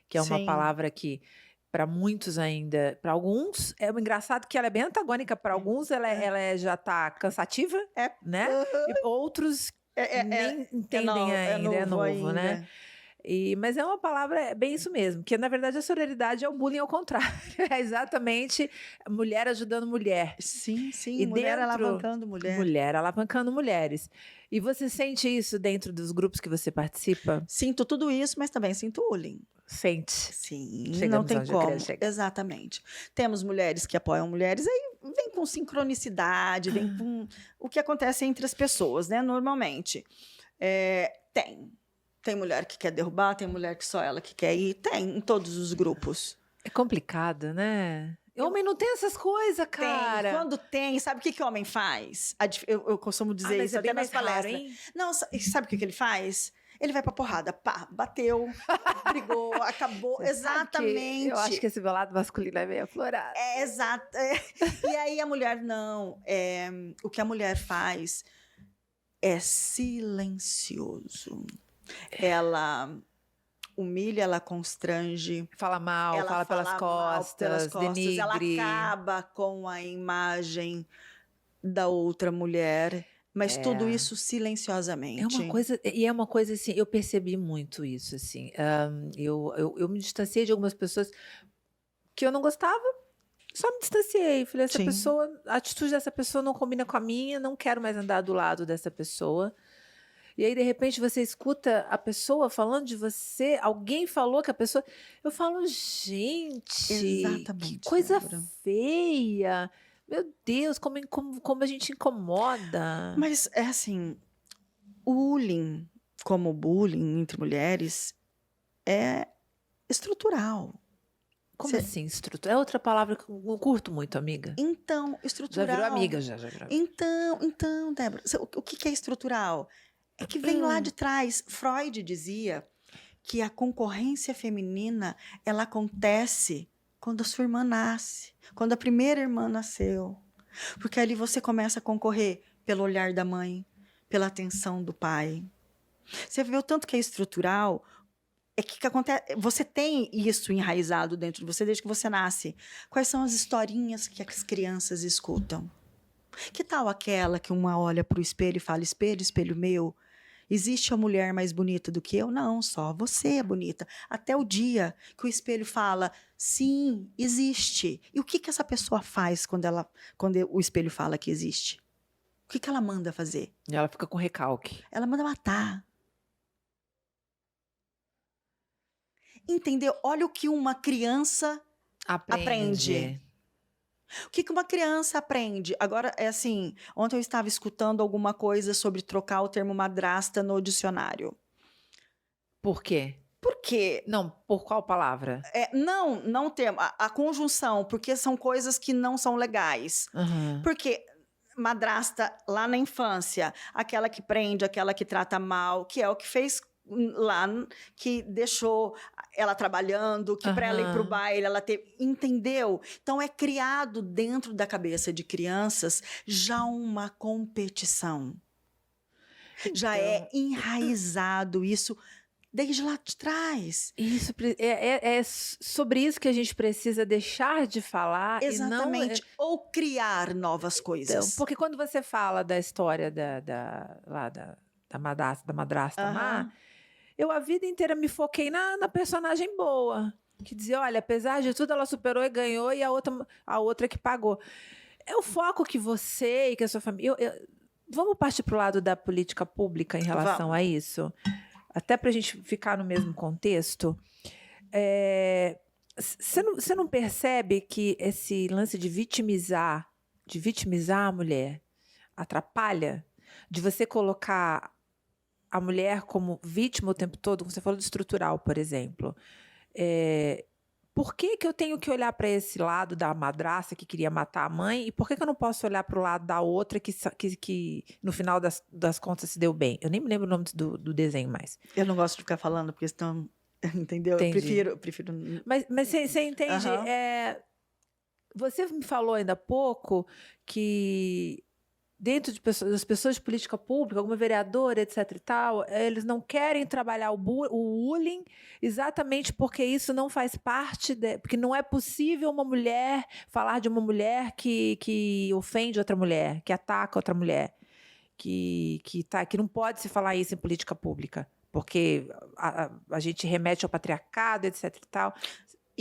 que é uma palavra que, para muitos ainda, para alguns, é engraçado que ela é bem antagônica, para alguns ela já está cansativa, né? E outros nem entendem ainda, é novo, né? Mas é uma palavra, bem isso mesmo, que na verdade a sororidade é o bullying ao contrário. É exatamente mulher ajudando mulher. Sim, e mulher alavancando mulher. Mulher alavancando mulheres. E você sente isso dentro dos grupos que você participa? Sinto tudo isso, mas também sinto bullying. Sente? Sim, não tem como. Exatamente. Temos mulheres que apoiam mulheres, aí vem com sincronicidade, vem com o que acontece entre as pessoas, né? Normalmente. Tem mulher que quer derrubar, tem mulher que só ela que quer ir. Tem, em todos os grupos. É complicado, né? Homem não tem essas coisas, cara. Quando tem, sabe o que homem faz? Eu costumo dizer isso até nas palestras. Raro, não, sabe o que ele faz? Ele vai pra porrada. Pá, bateu, brigou, acabou. Você exatamente. Eu acho que esse meu lado masculino é meio aflorado. Exato. E aí a mulher não. O que a mulher faz é silencioso. Ela humilha, ela constrange. Fala mal, fala pelas costas, denigre. Ela acaba com a imagem da outra mulher, mas tudo isso silenciosamente. É uma coisa assim, eu percebi muito isso, assim. Eu me distanciei de algumas pessoas que eu não gostava, só me distanciei. Falei, a atitude dessa pessoa não combina com a minha, não quero mais andar do lado dessa pessoa. E aí, de repente, você escuta a pessoa falando de você, alguém falou que a pessoa... Eu falo, gente, exatamente, que coisa feia. Meu Deus, como a gente incomoda. Mas é assim, o bullying, como bullying entre mulheres, é estrutural. Como assim, estrutural? É outra palavra que eu curto muito, amiga. Então, estrutural... Já virou amiga, já virou amiga. Então, Débora, o que é estrutural? É que vem lá de trás. Freud dizia que a concorrência feminina, ela acontece quando a sua irmã nasce, quando a primeira irmã nasceu. Porque ali você começa a concorrer pelo olhar da mãe, pela atenção do pai. Você vê o tanto que é estrutural, é que acontece, você tem isso enraizado dentro de você desde que você nasce. Quais são as historinhas que as crianças escutam? Que tal aquela que uma olha para o espelho e fala, espelho, espelho meu? Existe a mulher mais bonita do que eu? Não, só você é bonita. Até o dia que o espelho fala, sim, existe. E o que que essa pessoa faz quando o espelho fala que existe? O que que ela manda fazer? E ela fica com recalque. Ela manda matar. Entendeu? Olha o que uma criança aprende. O que que uma criança aprende? Agora, é assim, ontem eu estava escutando alguma coisa sobre trocar o termo madrasta no dicionário. Por quê? Por quê? Não, por qual palavra? Não o termo, a conjunção, porque são coisas que não são legais. Aham. Porque madrasta, lá na infância, aquela que prende, aquela que trata mal, que é o que fez lá, que deixou ela trabalhando, que para ela ir para o Aham. baile, ela teve. Entendeu? Então é criado dentro da cabeça de crianças já uma competição. Já é Então, enraizado isso desde lá de trás. isso é sobre isso que a gente precisa deixar de falar e não. Exatamente. Ou criar novas Então, coisas. porque quando você fala da história da madrasta má, Aham. eu a vida inteira me foquei na personagem boa. Que dizia, olha, apesar de tudo, ela superou e ganhou, e a outra que pagou. É o foco que você e que a sua família. Vamos partir para o lado da política pública em relação Vamos. a isso? Até para a gente ficar no mesmo contexto. Você não percebe que esse lance de vitimizar a mulher atrapalha? De você colocar a mulher como vítima o tempo todo, como você falou do estrutural, por exemplo. Por que que eu tenho que olhar para esse lado da madrasta que queria matar a mãe e por que que eu não posso olhar para o lado da outra que no final das contas se deu bem? Eu nem me lembro o nome do desenho mais. Eu não gosto de ficar falando, porque senão. Entendeu? Entendi. Eu prefiro. Mas você entende? Aham. Você me falou ainda há pouco que dentro das pessoas de política pública, alguma vereadora, etc e tal, eles não querem trabalhar o bullying exatamente porque isso não faz parte, porque não é possível uma mulher falar de uma mulher que ofende outra mulher, que ataca outra mulher, que não pode se falar isso em política pública, porque a gente remete ao patriarcado, etc e tal.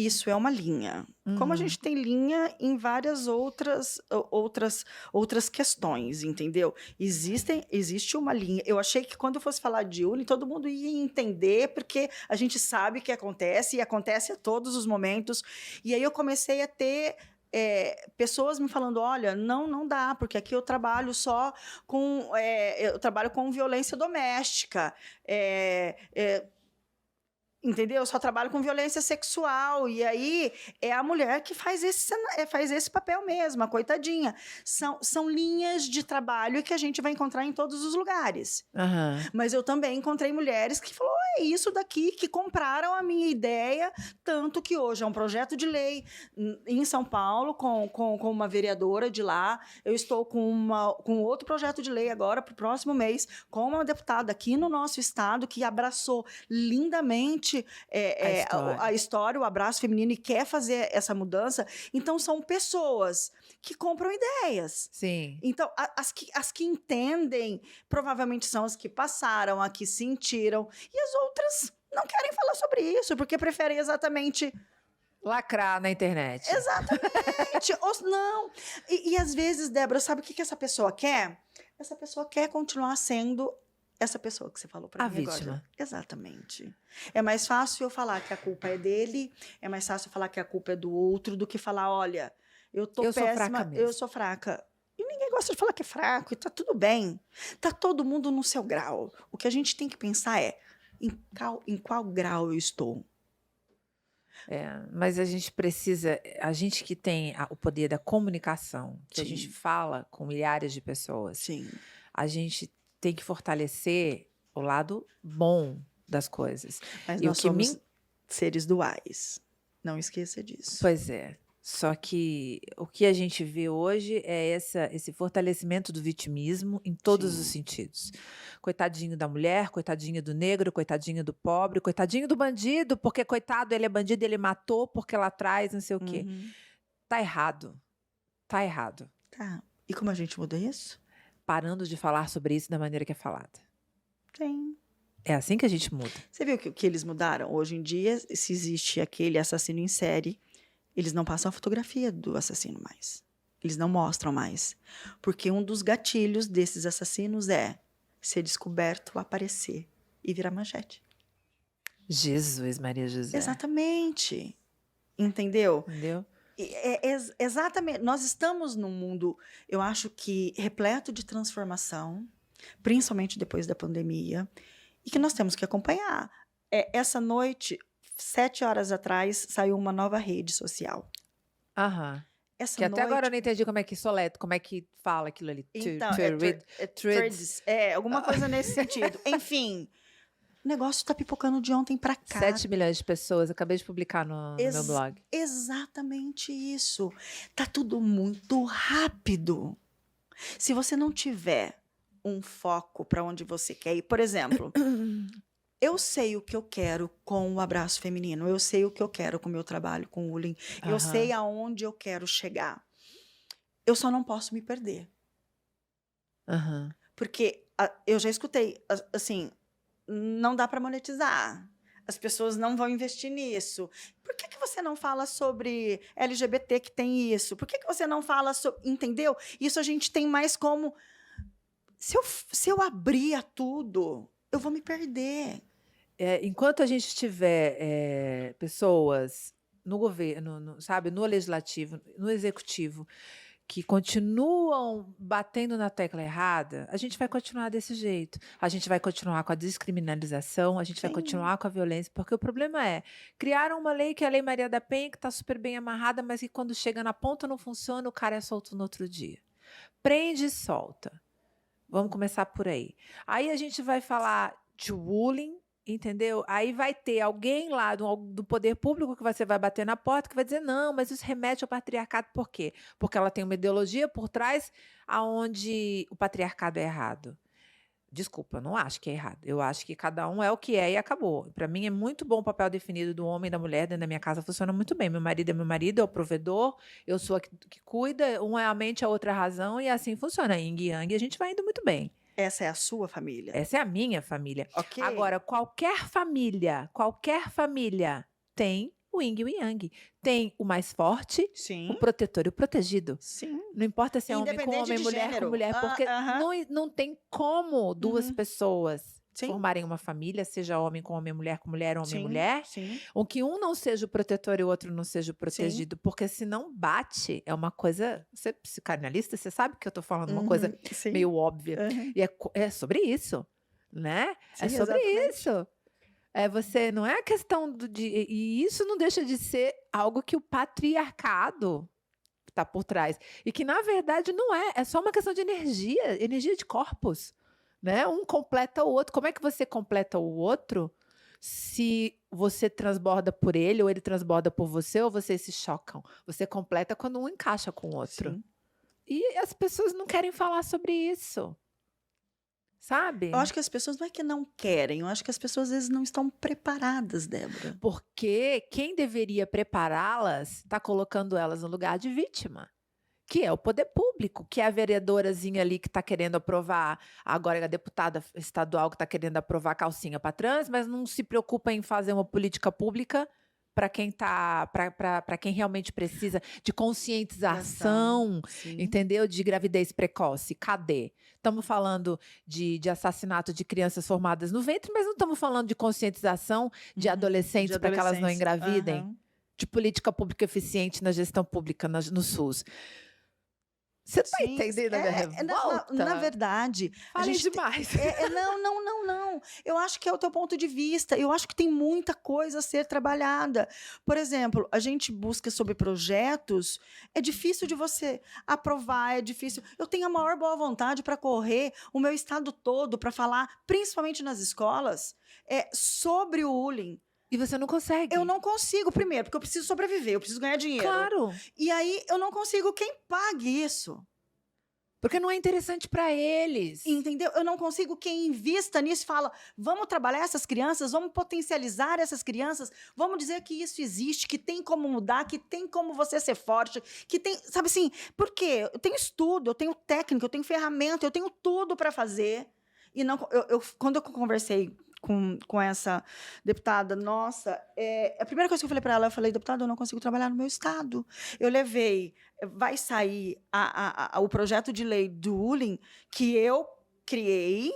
Isso é uma linha. Como a gente tem linha em várias outras questões, entendeu? Existe uma linha. Eu achei que quando eu fosse falar de bullying, todo mundo ia entender, porque a gente sabe que acontece, e acontece a todos os momentos. E aí eu comecei a ter pessoas me falando, olha, não dá, porque aqui eu trabalho só com... eu trabalho com violência doméstica. Entendeu? Eu só trabalho com violência sexual. E aí é a mulher que faz esse papel mesmo, a coitadinha. São linhas de trabalho que a gente vai encontrar em todos os lugares. Uhum. Mas eu também encontrei mulheres que falaram, é isso daqui, que compraram a minha ideia, tanto que hoje é um projeto de lei em São Paulo, com uma vereadora de lá. Eu estou com outro projeto de lei agora, para o próximo mês, com uma deputada aqui no nosso estado, que abraçou lindamente a história, o abraço feminino, e quer fazer essa mudança. Então, são pessoas que compram ideias. Sim. Então, as que entendem, provavelmente são as que passaram, as que sentiram, e as outras não querem falar sobre isso, porque preferem exatamente... lacrar na internet. Exatamente. Ou não. E às vezes, Débora, sabe o que essa pessoa quer? Essa pessoa quer continuar sendo essa pessoa que você falou para mim agora. A vítima. Exatamente. É mais fácil eu falar que a culpa é dele, é mais fácil eu falar que a culpa é do outro, do que falar, olha, eu péssima, sou fraca mesmo. Eu sou fraca. E ninguém gosta de falar que é fraco, e tá tudo bem. Tá todo mundo no seu grau. O que a gente tem que pensar é, em qual grau eu estou? Mas a gente precisa, a gente que tem o poder da comunicação, que a gente fala com milhares de pessoas, a gente tem que fortalecer o lado bom das coisas. Mas nós somos seres duais. Não esqueça disso. Pois é. Só que o que a gente vê hoje é esse fortalecimento do vitimismo em todos os sentidos. Coitadinho da mulher, coitadinho do negro, coitadinho do pobre, coitadinho do bandido, porque coitado, ele é bandido, ele matou porque lá atrás, não sei o quê. Tá errado. Tá errado. Tá. E como a gente muda isso? Parando de falar sobre isso da maneira que é falada. Tem. É assim que a gente muda. Você viu que eles mudaram? Hoje em dia, se existe aquele assassino em série, eles não passam a fotografia do assassino mais. Eles não mostram mais. Porque um dos gatilhos desses assassinos é ser descoberto, aparecer e virar manchete. Jesus, Maria José. Exatamente. Entendeu? Entendeu? Exatamente. Nós estamos num mundo, eu acho que repleto de transformação, principalmente depois da pandemia, e que nós temos que acompanhar. Essa noite, 7 horas atrás, saiu uma nova rede social. Aham. Essa Que até noite, agora eu não entendi como é que soletra, como é que fala aquilo ali. então, Threads. threads, alguma coisa nesse sentido. Enfim, o negócio tá pipocando de ontem para cá. 7 milhões de pessoas, acabei de publicar no meu blog. Exatamente isso. Tá tudo muito rápido. Se você não tiver um foco para onde você quer ir, por exemplo, eu sei o que eu quero com o abraço feminino, eu sei o que eu quero com o meu trabalho com o Ulin, eu Aham. sei aonde eu quero chegar. Eu só não posso me perder. Aham. Porque eu já escutei, assim, não dá para monetizar. As pessoas não vão investir nisso. Por que você não fala sobre LGBT que tem isso? Por que você não fala sobre... Entendeu? Isso a gente tem mais como... Se eu abrir a tudo, eu vou me perder. Enquanto a gente tiver pessoas no governo, sabe, no legislativo, no executivo, que continuam batendo na tecla errada, a gente vai continuar desse jeito. A gente vai continuar com a descriminalização, a gente vai Sim. continuar com a violência, porque o problema é, criaram uma lei que é a Lei Maria da Penha, que está super bem amarrada, mas que quando chega na ponta não funciona, o cara é solto no outro dia. Prende e solta. Vamos começar por aí. Aí a gente vai falar de bullying, entendeu? Aí vai ter alguém lá do poder público que você vai bater na porta que vai dizer, não, mas isso remete ao patriarcado. Por quê? Porque ela tem uma ideologia por trás aonde o patriarcado é errado. Desculpa, eu não acho que é errado. Eu acho que cada um é o que é e acabou. Para mim é muito bom o papel definido do homem e da mulher dentro da minha casa, funciona muito bem. Meu marido é meu marido, é o provedor, eu sou a que cuida, um é a mente, a outra a razão, e assim funciona. Yin e Yang, a gente vai indo muito bem. Essa é a sua família. Essa é a minha família. Ok. Agora, qualquer família tem o Yin e o Yang. Tem o mais forte, Sim. o protetor e o protegido. Sim. Não importa se é homem com Independente homem, de mulher com gênero. mulher, porque não tem como duas Uhum. pessoas Sim. formarem uma família, seja homem com homem, mulher com mulher, homem e Sim. mulher, Sim. ou que um não seja o protetor e o outro não seja o protegido, porque se não bate, é uma coisa... Você é psicanalista, você sabe que eu tô falando uma coisa Sim. meio óbvia. Uhum. E é sobre isso, né? É Sim, sobre exatamente. isso. Você não é a questão e isso não deixa de ser algo que o patriarcado está por trás. E que, na verdade, não é só uma questão de energia de corpos, né? Um completa o outro. Como é que você completa o outro se você transborda por ele, ou ele transborda por você, ou vocês se chocam? Você completa quando um encaixa com o outro. Sim. E as pessoas não querem falar sobre isso. Sabe? Eu acho que as pessoas não é que não querem, eu acho que as pessoas às vezes não estão preparadas, Débora. Porque quem deveria prepará-las está colocando elas no lugar de vítima, que é o poder público, que é a vereadorazinha ali que está querendo aprovar, agora é a deputada estadual que está querendo aprovar calcinha para trans, mas não se preocupa em fazer uma política pública para quem realmente precisa de conscientização, Sim. entendeu? De gravidez precoce. Cadê? Estamos falando de assassinato de crianças formadas no ventre, mas não estamos falando de conscientização de adolescentes para que elas não engravidem, Uhum. de política pública eficiente na gestão pública no SUS. Você está Sim, entendendo a minha revolta? Na verdade, a Falei gente demais. não. Eu acho que é o teu ponto de vista. Eu acho que tem muita coisa a ser trabalhada. Por exemplo, a gente busca sobre projetos. É difícil de você aprovar, é difícil. Eu tenho a maior boa vontade para correr o meu estado todo para falar, principalmente nas escolas, sobre o bullying. E você não consegue. Eu não consigo, primeiro, porque eu preciso sobreviver, eu preciso ganhar dinheiro. Claro. E aí eu não consigo quem pague isso. Porque não é interessante para eles. Entendeu? Eu não consigo quem invista nisso e fala, vamos trabalhar essas crianças, vamos potencializar essas crianças, vamos dizer que isso existe, que tem como mudar, que tem como você ser forte, que tem, sabe assim, por quê? Eu tenho estudo, eu tenho técnica, eu tenho ferramenta, eu tenho tudo para fazer. E não, quando eu conversei com essa deputada, nossa, a primeira coisa que eu falei para ela, eu falei, deputada, eu não consigo trabalhar no meu estado. Eu levei, vai sair o projeto de lei do Ulim que eu criei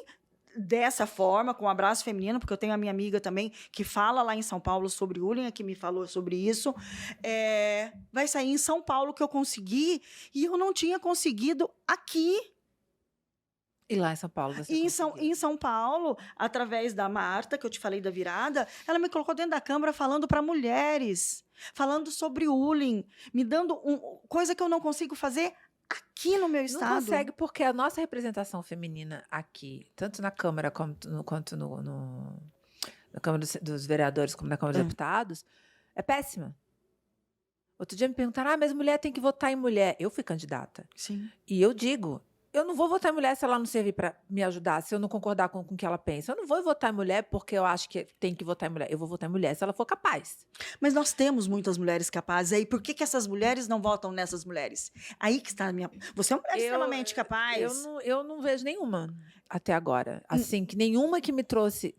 dessa forma, com o abraço feminino, porque eu tenho a minha amiga também que fala lá em São Paulo sobre Ulim, que me falou sobre isso. Vai sair em São Paulo que eu consegui e eu não tinha conseguido aqui. E lá em São Paulo você em São Paulo, através da Marta, que eu te falei da virada, ela me colocou dentro da Câmara falando para mulheres, falando sobre Ulim, me dando coisa que eu não consigo fazer aqui no meu estado. Não consegue porque a nossa representação feminina aqui, tanto na Câmara quanto na Câmara dos Vereadores como na Câmara dos Deputados, é péssima. Outro dia me perguntaram, mas mulher tem que votar em mulher. Eu fui candidata. Sim. E eu digo, eu não vou votar em mulher se ela não servir para me ajudar, se eu não concordar com o que ela pensa. Eu não vou votar em mulher porque eu acho que tem que votar em mulher. Eu vou votar em mulher se ela for capaz. Mas nós temos muitas mulheres capazes. Aí, por que essas mulheres não votam nessas mulheres? Aí que está a minha... Você é uma mulher extremamente capaz. Eu não vejo nenhuma até agora. Assim, que nenhuma que me trouxe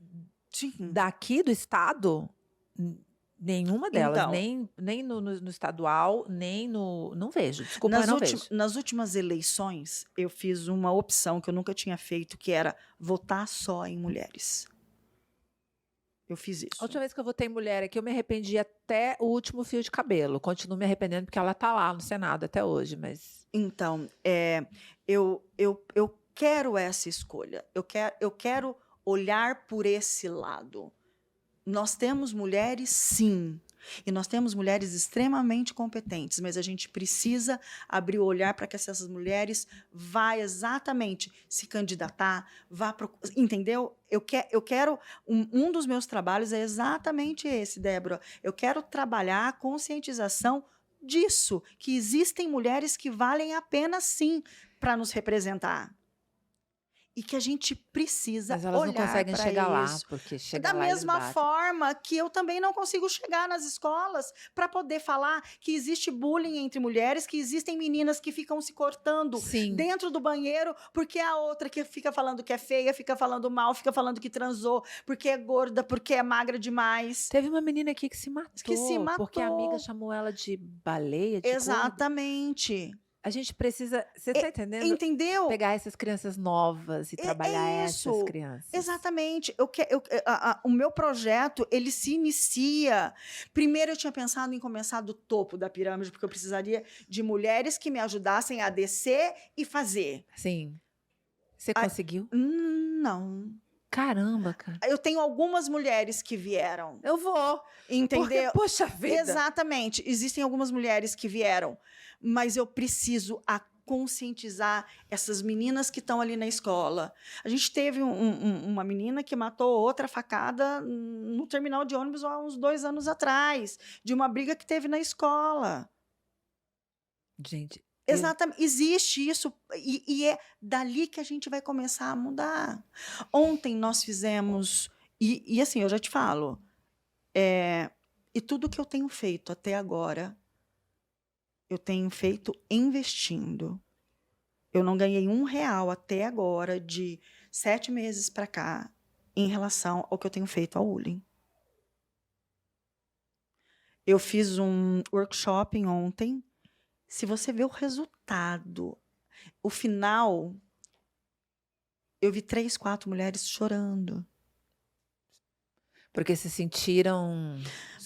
daqui do estado... Nenhuma delas, então, nem no estadual, nem no... Não vejo, desculpa, mas não vejo. Nas últimas eleições, eu fiz uma opção que eu nunca tinha feito, que era votar só em mulheres. Eu fiz isso. A última vez que eu votei em mulher aqui, eu me arrependi até o último fio de cabelo. Continuo me arrependendo porque ela está lá no Senado até hoje, mas... Então, eu quero essa escolha. Eu quero olhar por esse lado. Nós temos mulheres, sim, e nós temos mulheres extremamente competentes, mas a gente precisa abrir o olhar para que essas mulheres vá exatamente se candidatar, entendeu? Eu quero um dos meus trabalhos é exatamente esse, Débora. Eu quero trabalhar a conscientização disso, que existem mulheres que valem a pena, sim, para nos representar. E que a gente precisa olhar para isso. Mas elas não conseguem chegar lá, porque chega da mesma forma que eu também não consigo chegar nas escolas para poder falar que existe bullying entre mulheres, que existem meninas que ficam se cortando dentro do banheiro, porque a outra que fica falando que é feia, fica falando mal, fica falando que transou, porque é gorda, porque é magra demais. Teve uma menina aqui que se matou. Porque a amiga chamou ela de baleia, de exatamente. Gorda. A gente precisa, você está entendendo? Entendeu? Pegar essas crianças novas e trabalhar essas crianças. Exatamente. O meu projeto, ele se inicia... Primeiro, eu tinha pensado em começar do topo da pirâmide, porque eu precisaria de mulheres que me ajudassem a descer e fazer. Sim. Você conseguiu? Não. Caramba, cara. Eu tenho algumas mulheres que vieram. Eu vou. Entendeu? Porque, poxa vida. Exatamente. Existem algumas mulheres que vieram. Mas eu preciso conscientizar essas meninas que estão ali na escola. A gente teve uma menina que matou outra facada no terminal de ônibus há uns 2 anos atrás, de uma briga que teve na escola. Gente... Exatamente. Existe isso e é dali que a gente vai começar a mudar. Ontem nós fizemos... E assim, eu já te falo, e tudo que eu tenho feito até agora, eu tenho feito investindo. Eu não ganhei R$1 até agora, de 7 meses para cá, em relação ao que eu tenho feito ao Ulim. Eu fiz um workshop ontem. Se você vê o resultado, o final, eu vi 3, 4 mulheres chorando. Porque se sentiram...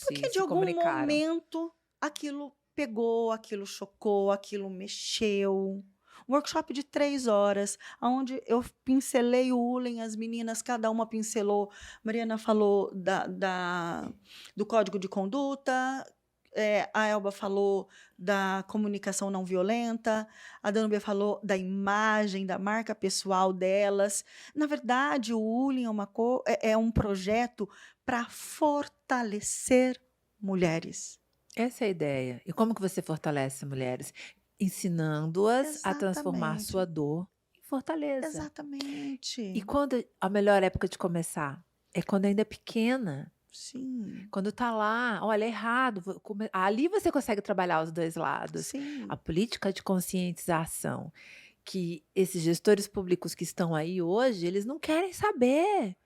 Porque de algum momento aquilo pegou, aquilo chocou, aquilo mexeu. Um workshop de 3 horas, onde eu pincelei o Ulim, as meninas, cada uma pincelou. Mariana falou do código de conduta, a Elba falou da comunicação não violenta, a Danúbia falou da imagem, da marca pessoal delas. Na verdade, o Ulim é um projeto para fortalecer mulheres. Essa é a ideia. E como que você fortalece mulheres? Ensinando-as a transformar sua dor em fortaleza. Exatamente. E quando a melhor época de começar? É quando ainda é pequena. Sim. Quando tá lá, olha, é errado. Ali você consegue trabalhar os 2 lados. Sim. A política de conscientização, que esses gestores públicos que estão aí hoje, eles não querem saber.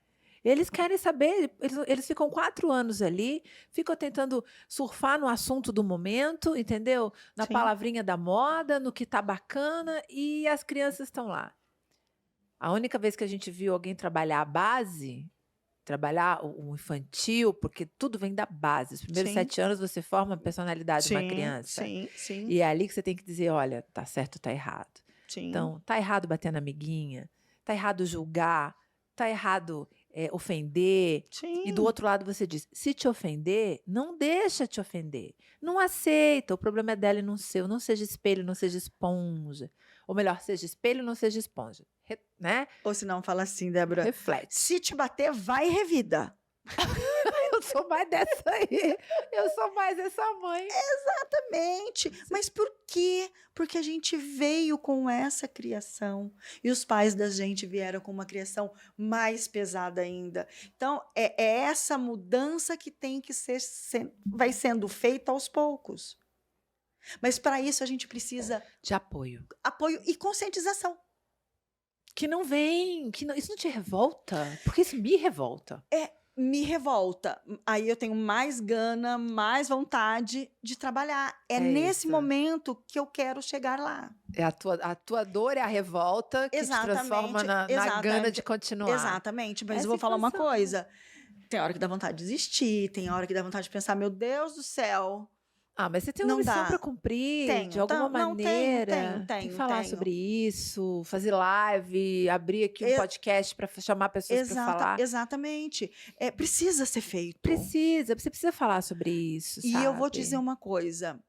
Eles querem saber, eles ficam 4 anos ali, ficam tentando surfar no assunto do momento, entendeu? Na Sim. palavrinha da moda, no que tá bacana, e as crianças estão lá. A única vez que a gente viu alguém trabalhar a base, trabalhar o infantil, porque tudo vem da base. Os primeiros Sim. 7 anos você forma a personalidade de uma Sim, criança. sim. E é ali que você tem que dizer, olha, tá certo ou tá errado. Sim. Então, tá errado bater na amiguinha, tá errado julgar, tá errado ofender. Sim. E do outro lado você diz, se te ofender, não deixa te ofender. Não aceita, o problema é dela e não seu. Não seja espelho, não seja esponja. Ou melhor, seja espelho, não seja esponja. Né? Ou se não, fala assim, Débora. Reflete. Se te bater, vai e revida. Eu sou mais dessa aí. Eu sou mais essa mãe. Exatamente. Mas por quê? Porque a gente veio com essa criação. E os pais da gente vieram com uma criação mais pesada ainda. Então, é essa mudança que tem que vai sendo feita aos poucos. Mas para isso a gente precisa de apoio e conscientização. Que não vem, isso não te revolta? Porque isso me revolta. Me revolta. Aí eu tenho mais gana, mais vontade de trabalhar. É nesse isso. momento que eu quero chegar lá. A tua dor é a revolta que te transforma na gana de continuar. Exatamente. Mas eu vou falar uma coisa. Tem hora que dá vontade de desistir, tem hora que dá vontade de pensar, meu Deus do céu. Mas você tem uma missão para cumprir, de alguma maneira. Tem que falar sobre isso, fazer live, abrir aqui um podcast para chamar pessoas para falar. Exatamente. Precisa ser feito. Você precisa falar sobre isso, E sabe? eu vou dizer uma coisa.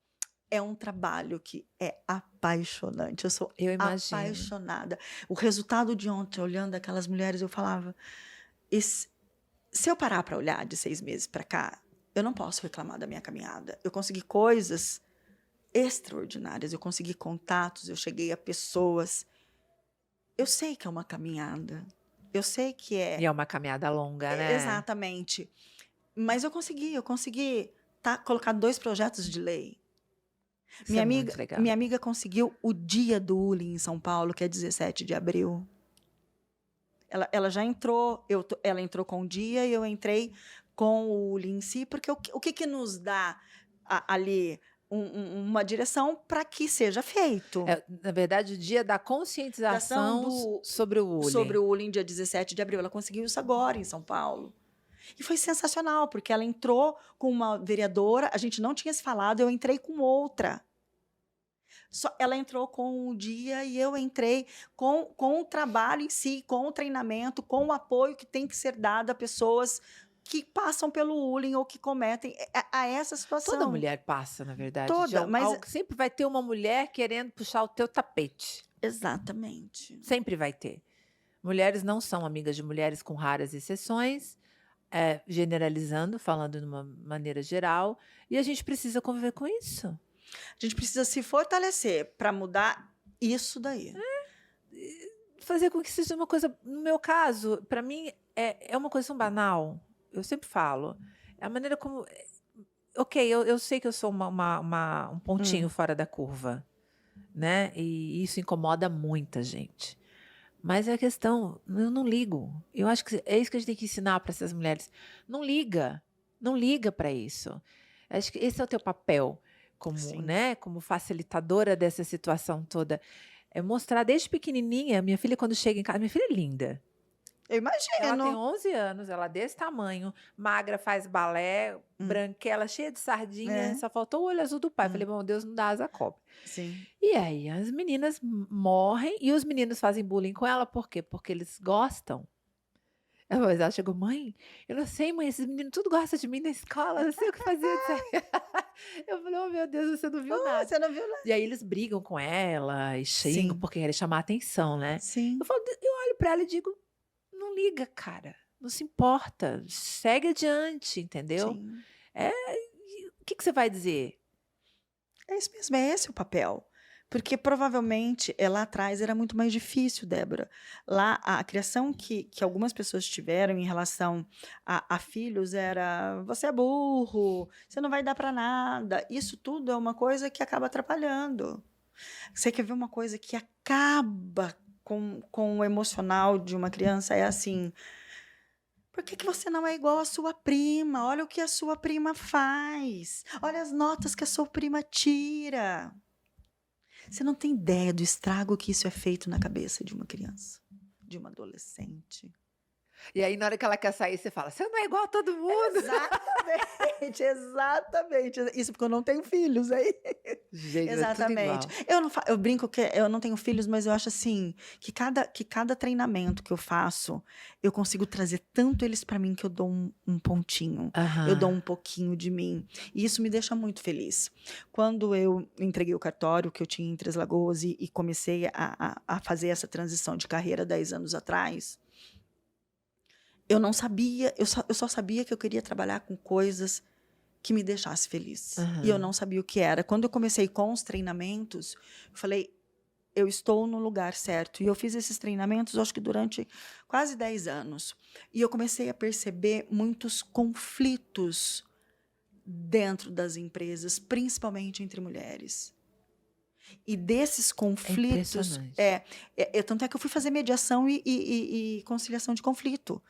É um trabalho que é apaixonante. Eu sou apaixonada. O resultado de ontem, olhando aquelas mulheres, eu falava... Se eu parar para olhar de 6 meses para cá, eu não posso reclamar da minha caminhada. Eu consegui coisas extraordinárias, eu consegui contatos, eu cheguei a pessoas. Eu sei que é uma caminhada. Eu sei que é... E é uma caminhada longa, né? Exatamente. Mas eu consegui colocar 2 projetos de lei. Minha amiga conseguiu o dia do Uli em São Paulo, que é 17 de abril. Ela já entrou, ela entrou com o dia e eu entrei com o Uli em si, porque o que nos dá ali uma direção para que seja feito? Na verdade, o dia da conscientização sobre o bullying. Sobre o bullying, dia 17 de abril. Ela conseguiu isso agora em São Paulo. E foi sensacional, porque ela entrou com uma vereadora, a gente não tinha se falado, eu entrei com outra. Ela entrou com o dia e eu entrei com o trabalho em si, com o treinamento, com o apoio que tem que ser dado a pessoas que passam pelo bullying ou que cometem a essa situação. Toda mulher passa, na verdade. Mas sempre vai ter uma mulher querendo puxar o teu tapete. Exatamente. Sempre vai ter. Mulheres não são amigas de mulheres, com raras exceções, generalizando, falando de uma maneira geral, e a gente precisa conviver com isso. A gente precisa se fortalecer para mudar isso daí. Fazer com que seja uma coisa... No meu caso, para mim, é uma coisa tão banal. Eu sempre falo. É a maneira como... Ok, eu sei que eu sou um pontinho fora da curva, né? E isso incomoda muita gente. Mas é a questão... Eu não ligo. Eu acho que é isso que a gente tem que ensinar para essas mulheres. Não liga. Não liga para isso. Acho que esse é o teu papel. Como facilitadora dessa situação toda, é mostrar desde pequenininha. Minha filha, quando chega em casa, minha filha é linda. Eu imagino. Ela tem 11 anos, ela é desse tamanho, magra, faz balé, branquela, cheia de sardinha, só faltou o olho azul do pai. Falei, bom, Deus não dá asa à cobra. Sim. E aí as meninas morrem e os meninos fazem bullying com ela, por quê? Porque eles gostam. Mas ela chegou, mãe, eu não sei, mãe, esses meninos tudo gostam de mim na escola, eu não sei o que fazer. Eu falei, oh meu Deus, você não viu nada. Você não viu nada. E aí eles brigam com ela e xingam porque querem chamar a atenção, né? Sim. Eu olho pra ela e digo, não liga, cara, não se importa, segue adiante, entendeu? Sim. O que você vai dizer? É isso mesmo, é esse o papel. Porque provavelmente lá atrás era muito mais difícil, Débora. Lá, a criação que algumas pessoas tiveram em relação a filhos era: você é burro, você não vai dar para nada. Isso tudo é uma coisa que acaba atrapalhando. Você quer ver uma coisa que acaba com o emocional de uma criança? É assim, por que você não é igual à sua prima? Olha o que a sua prima faz. Olha as notas que a sua prima tira. Você não tem ideia do estrago que isso é feito na cabeça de uma criança, de uma adolescente. E aí, na hora que ela quer sair, você fala, você não é igual a todo mundo. Exatamente, exatamente. Isso porque eu não tenho filhos, aí. Gente, é tudo Exatamente. igual. Eu brinco que eu não tenho filhos, mas eu acho assim, que cada treinamento que eu faço, eu consigo trazer tanto eles para mim que eu dou um pontinho. Eu dou um pouquinho de mim. E isso me deixa muito feliz. Quando eu entreguei o cartório que eu tinha em Três Lagoas e comecei a fazer essa transição de carreira 10 anos atrás, eu não sabia, eu só sabia que eu queria trabalhar com coisas que me deixasse feliz. E eu não sabia o que era. Quando eu comecei com os treinamentos, eu falei, eu estou no lugar certo. E eu fiz esses treinamentos, acho que durante quase 10 anos. E eu comecei a perceber muitos conflitos dentro das empresas, principalmente entre mulheres. E desses conflitos... tanto é que eu fui fazer mediação e conciliação de conflito,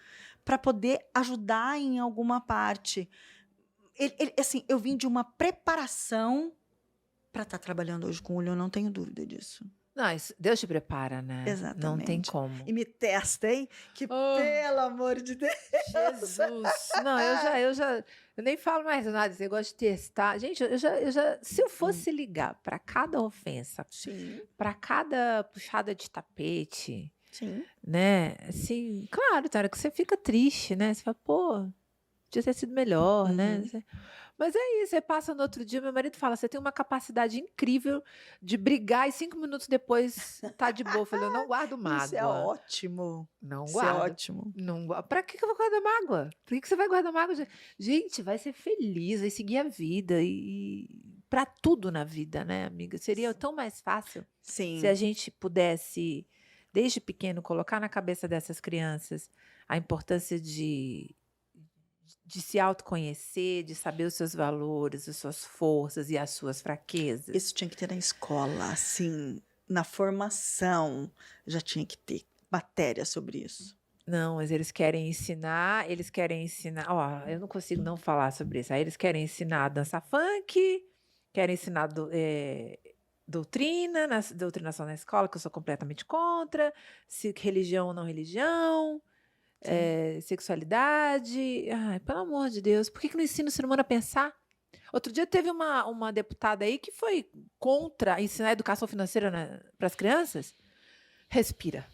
para poder ajudar em alguma parte. Assim, eu vim de uma preparação para estar trabalhando hoje com o Uli, eu não tenho dúvida disso. Não, Deus te prepara, né? Exatamente. Não tem como. E me testa, hein? Que pelo amor de Deus. Jesus. Não, eu nem falo mais nada. Você gosta de testar. Gente, eu já se eu fosse ligar para cada ofensa, para cada puxada de tapete, né? Assim, claro, Tara, que você fica triste, né? Você fala, pô, podia ter sido melhor, né? Mas é isso, você passa no outro dia, meu marido fala, você tem uma capacidade incrível de brigar e 5 minutos depois tá de boa. Eu falei, eu não guardo mágoa. Isso é ótimo. Não Isso guardo. é ótimo. Não, pra que eu vou guardar mágoa? Por que você vai guardar mágoa? Gente, vai ser feliz, vai seguir a vida e pra tudo na vida, né, amiga? Seria tão mais fácil se a gente pudesse, desde pequeno, colocar na cabeça dessas crianças a importância de se autoconhecer, de saber os seus valores, as suas forças e as suas fraquezas. Isso tinha que ter na escola, assim, na formação, já tinha que ter matéria sobre isso. Não, mas eles querem ensinar, ó, eu não consigo não falar sobre isso. Aí eles querem ensinar a dança funk, querem ensinar doutrinação na escola, que eu sou completamente contra, se religião ou não religião. Sexualidade. Ai, pelo amor de Deus, por que não ensina o ser humano a pensar? Outro dia teve uma deputada aí que foi contra ensinar educação financeira para as crianças. Respira.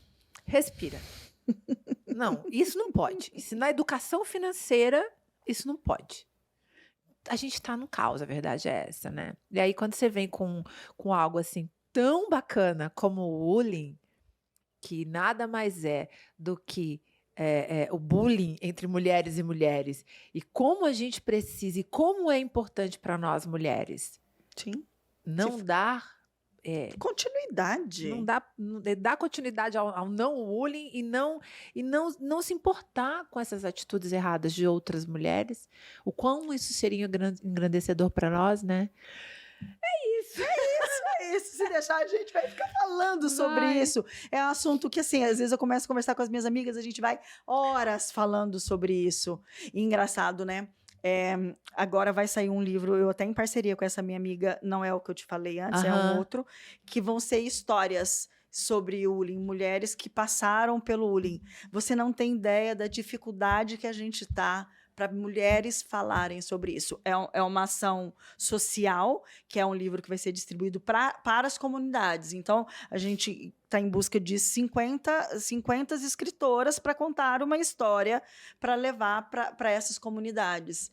Não, isso não pode. Ensinar educação financeira, isso não pode. A gente está no caos, a verdade é essa, né? E aí, quando você vem com algo assim tão bacana como o bullying, que nada mais é do que o bullying entre mulheres e mulheres, e como a gente precisa, e como é importante para nós mulheres não dar continuidade. Não dar continuidade ao não bullying e não se importar com essas atitudes erradas de outras mulheres, o quão isso seria engrandecedor para nós, né? É isso. Se deixar, a gente vai ficar falando sobre isso. É um assunto que, assim, às vezes eu começo a conversar com as minhas amigas, a gente vai horas falando sobre isso. E engraçado, né? Agora vai sair um livro, eu até em parceria com essa minha amiga, não é o que eu te falei antes, é um outro, que vão ser histórias sobre o bullying, mulheres que passaram pelo bullying. Você não tem ideia da dificuldade que a gente está para mulheres falarem sobre isso. É uma ação social, que é um livro que vai ser distribuído para as comunidades. Então, a gente está em busca de 50 escritoras para contar uma história para levar para essas comunidades.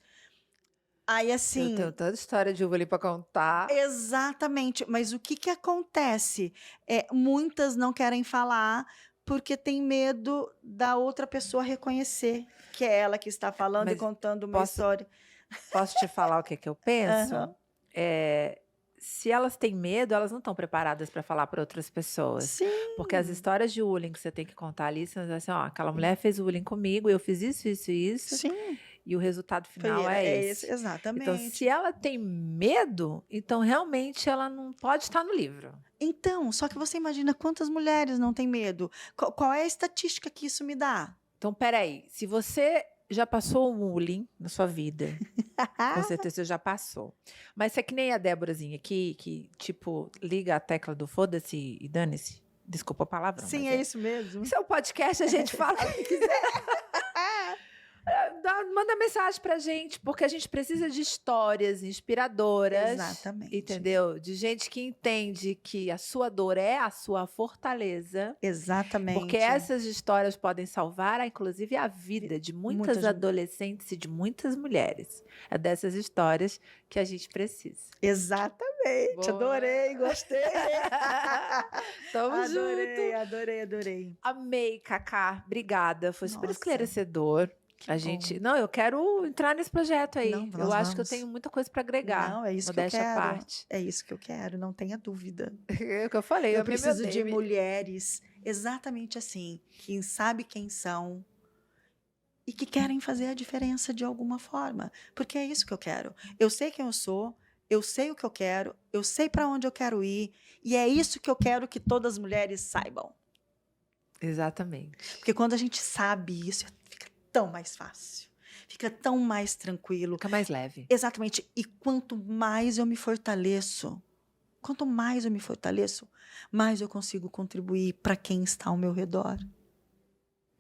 Aí, assim... Eu tenho tanta história de bullying para contar. Exatamente. Mas o que acontece? Muitas não querem falar porque tem medo da outra pessoa reconhecer que é ela que está falando e contando uma história. Posso te falar o que eu penso? Se elas têm medo, elas não estão preparadas para falar para outras pessoas. Sim. Porque as histórias de bullying que você tem que contar ali, são assim, ó, aquela mulher fez bullying comigo, eu fiz isso. Sim. e o resultado final é esse. Exatamente. Então, se ela tem medo, então realmente ela não pode estar no livro. Então, só que você imagina quantas mulheres não têm medo? Qual é a estatística que isso me dá? Então, peraí, se você já passou um bullying na sua vida, com certeza você já passou. Mas você é que nem a Déborazinha aqui, que, tipo, liga a tecla do foda-se e dane-se. Desculpa a palavra. Sim, é isso mesmo. Isso é um podcast, a gente fala o que quiser. Manda mensagem pra gente, porque a gente precisa de histórias inspiradoras. Exatamente. Entendeu? De gente que entende que a sua dor é a sua fortaleza. Exatamente. Porque essas histórias podem salvar, inclusive, a vida de muitas adolescentes e de muitas mulheres. É dessas histórias que a gente precisa. Exatamente. Boa. Adorei, gostei. Tamo junto. Adorei. Amei, Cacá. Obrigada. Foi super esclarecedor. A gente, bom. não, eu quero entrar nesse projeto aí. Não, eu acho que eu tenho muita coisa para agregar. Não, é isso que eu quero. Parte. É isso que eu quero, não tenha dúvida. É o que eu falei. Eu preciso de mulheres exatamente assim, que sabem quem são e que querem fazer a diferença de alguma forma, porque é isso que eu quero. Eu sei quem eu sou, eu sei o que eu quero, eu sei para onde eu quero ir e é isso que eu quero que todas as mulheres saibam. Exatamente. Porque quando a gente sabe isso, fica tão mais fácil, fica tão mais tranquilo. Fica mais leve. Exatamente. E quanto mais eu me fortaleço, mais eu consigo contribuir para quem está ao meu redor.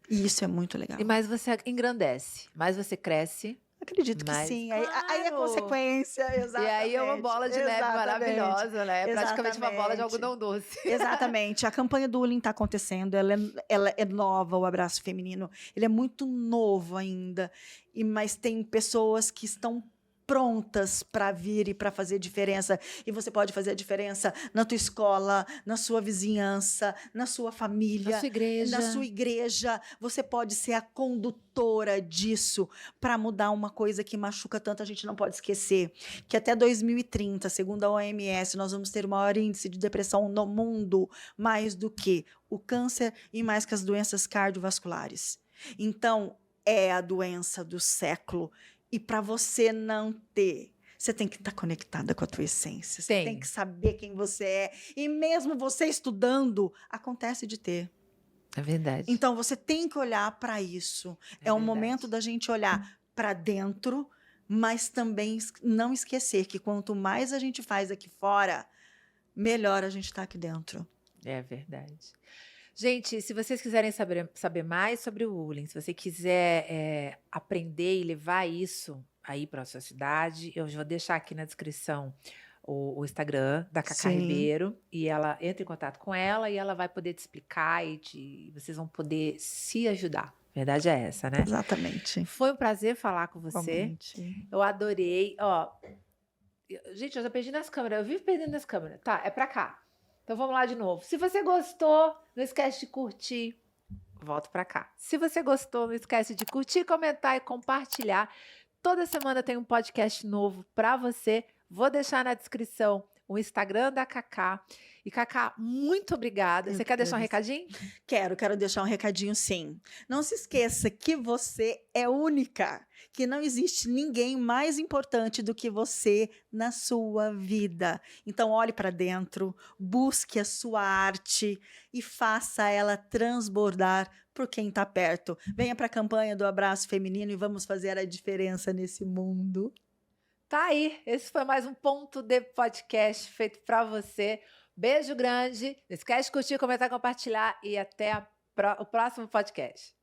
E isso é muito legal. E mais você engrandece, mais você cresce. Acredito que sim. Claro. Aí é consequência, exatamente. E aí é uma bola de neve maravilhosa, né? É praticamente uma bola de algodão doce. Exatamente. A campanha do Ullin está acontecendo, ela é nova, o Abraço Feminino. Ele é muito novo ainda, mas tem pessoas que estão prontas para vir e para fazer diferença. E você pode fazer a diferença na tua escola, na sua vizinhança, na sua família, na sua igreja. Você pode ser a condutora disso para mudar uma coisa que machuca tanto. A gente não pode esquecer que até 2030, segundo a OMS, nós vamos ter o maior índice de depressão no mundo, mais do que o câncer e mais que as doenças cardiovasculares. Então, é a doença do século. E para você não ter, você tem que estar conectada com a tua essência. Você tem que saber quem você é. E mesmo você estudando, acontece de ter. É verdade. Então, você tem que olhar para isso. É um momento da gente olhar para dentro, mas também não esquecer que quanto mais a gente faz aqui fora, melhor a gente está aqui dentro. É verdade. Gente, se vocês quiserem saber mais sobre o Ullin, se você quiser aprender e levar isso aí para a sua cidade, eu vou deixar aqui na descrição o Instagram da Cacá Ribeiro, e ela entra em contato com ela e ela vai poder te explicar e vocês vão poder se ajudar. A verdade é essa, né? Exatamente. Foi um prazer falar com você. Realmente. Eu adorei. Ó, gente, eu já perdi nas câmeras. Eu vivo perdendo nas câmeras. Tá, é pra cá. Então vamos lá de novo. Se você gostou, não esquece de curtir. Volto pra cá. Se você gostou, não esquece de curtir, comentar e compartilhar. Toda semana tem um podcast novo pra você. Vou deixar na descrição o Instagram da Cacá. E Cacá, muito obrigada. Você quer deixar um recadinho? Quero deixar um recadinho, sim. Não se esqueça que você é única, que não existe ninguém mais importante do que você na sua vida. Então, olhe para dentro, busque a sua arte e faça ela transbordar por quem está perto. Venha para a campanha do Abraço Feminino e vamos fazer a diferença nesse mundo. Tá aí, esse foi mais um Ponto de Podcast feito para você. Beijo grande, não esquece de curtir, comentar, compartilhar e até o próximo podcast.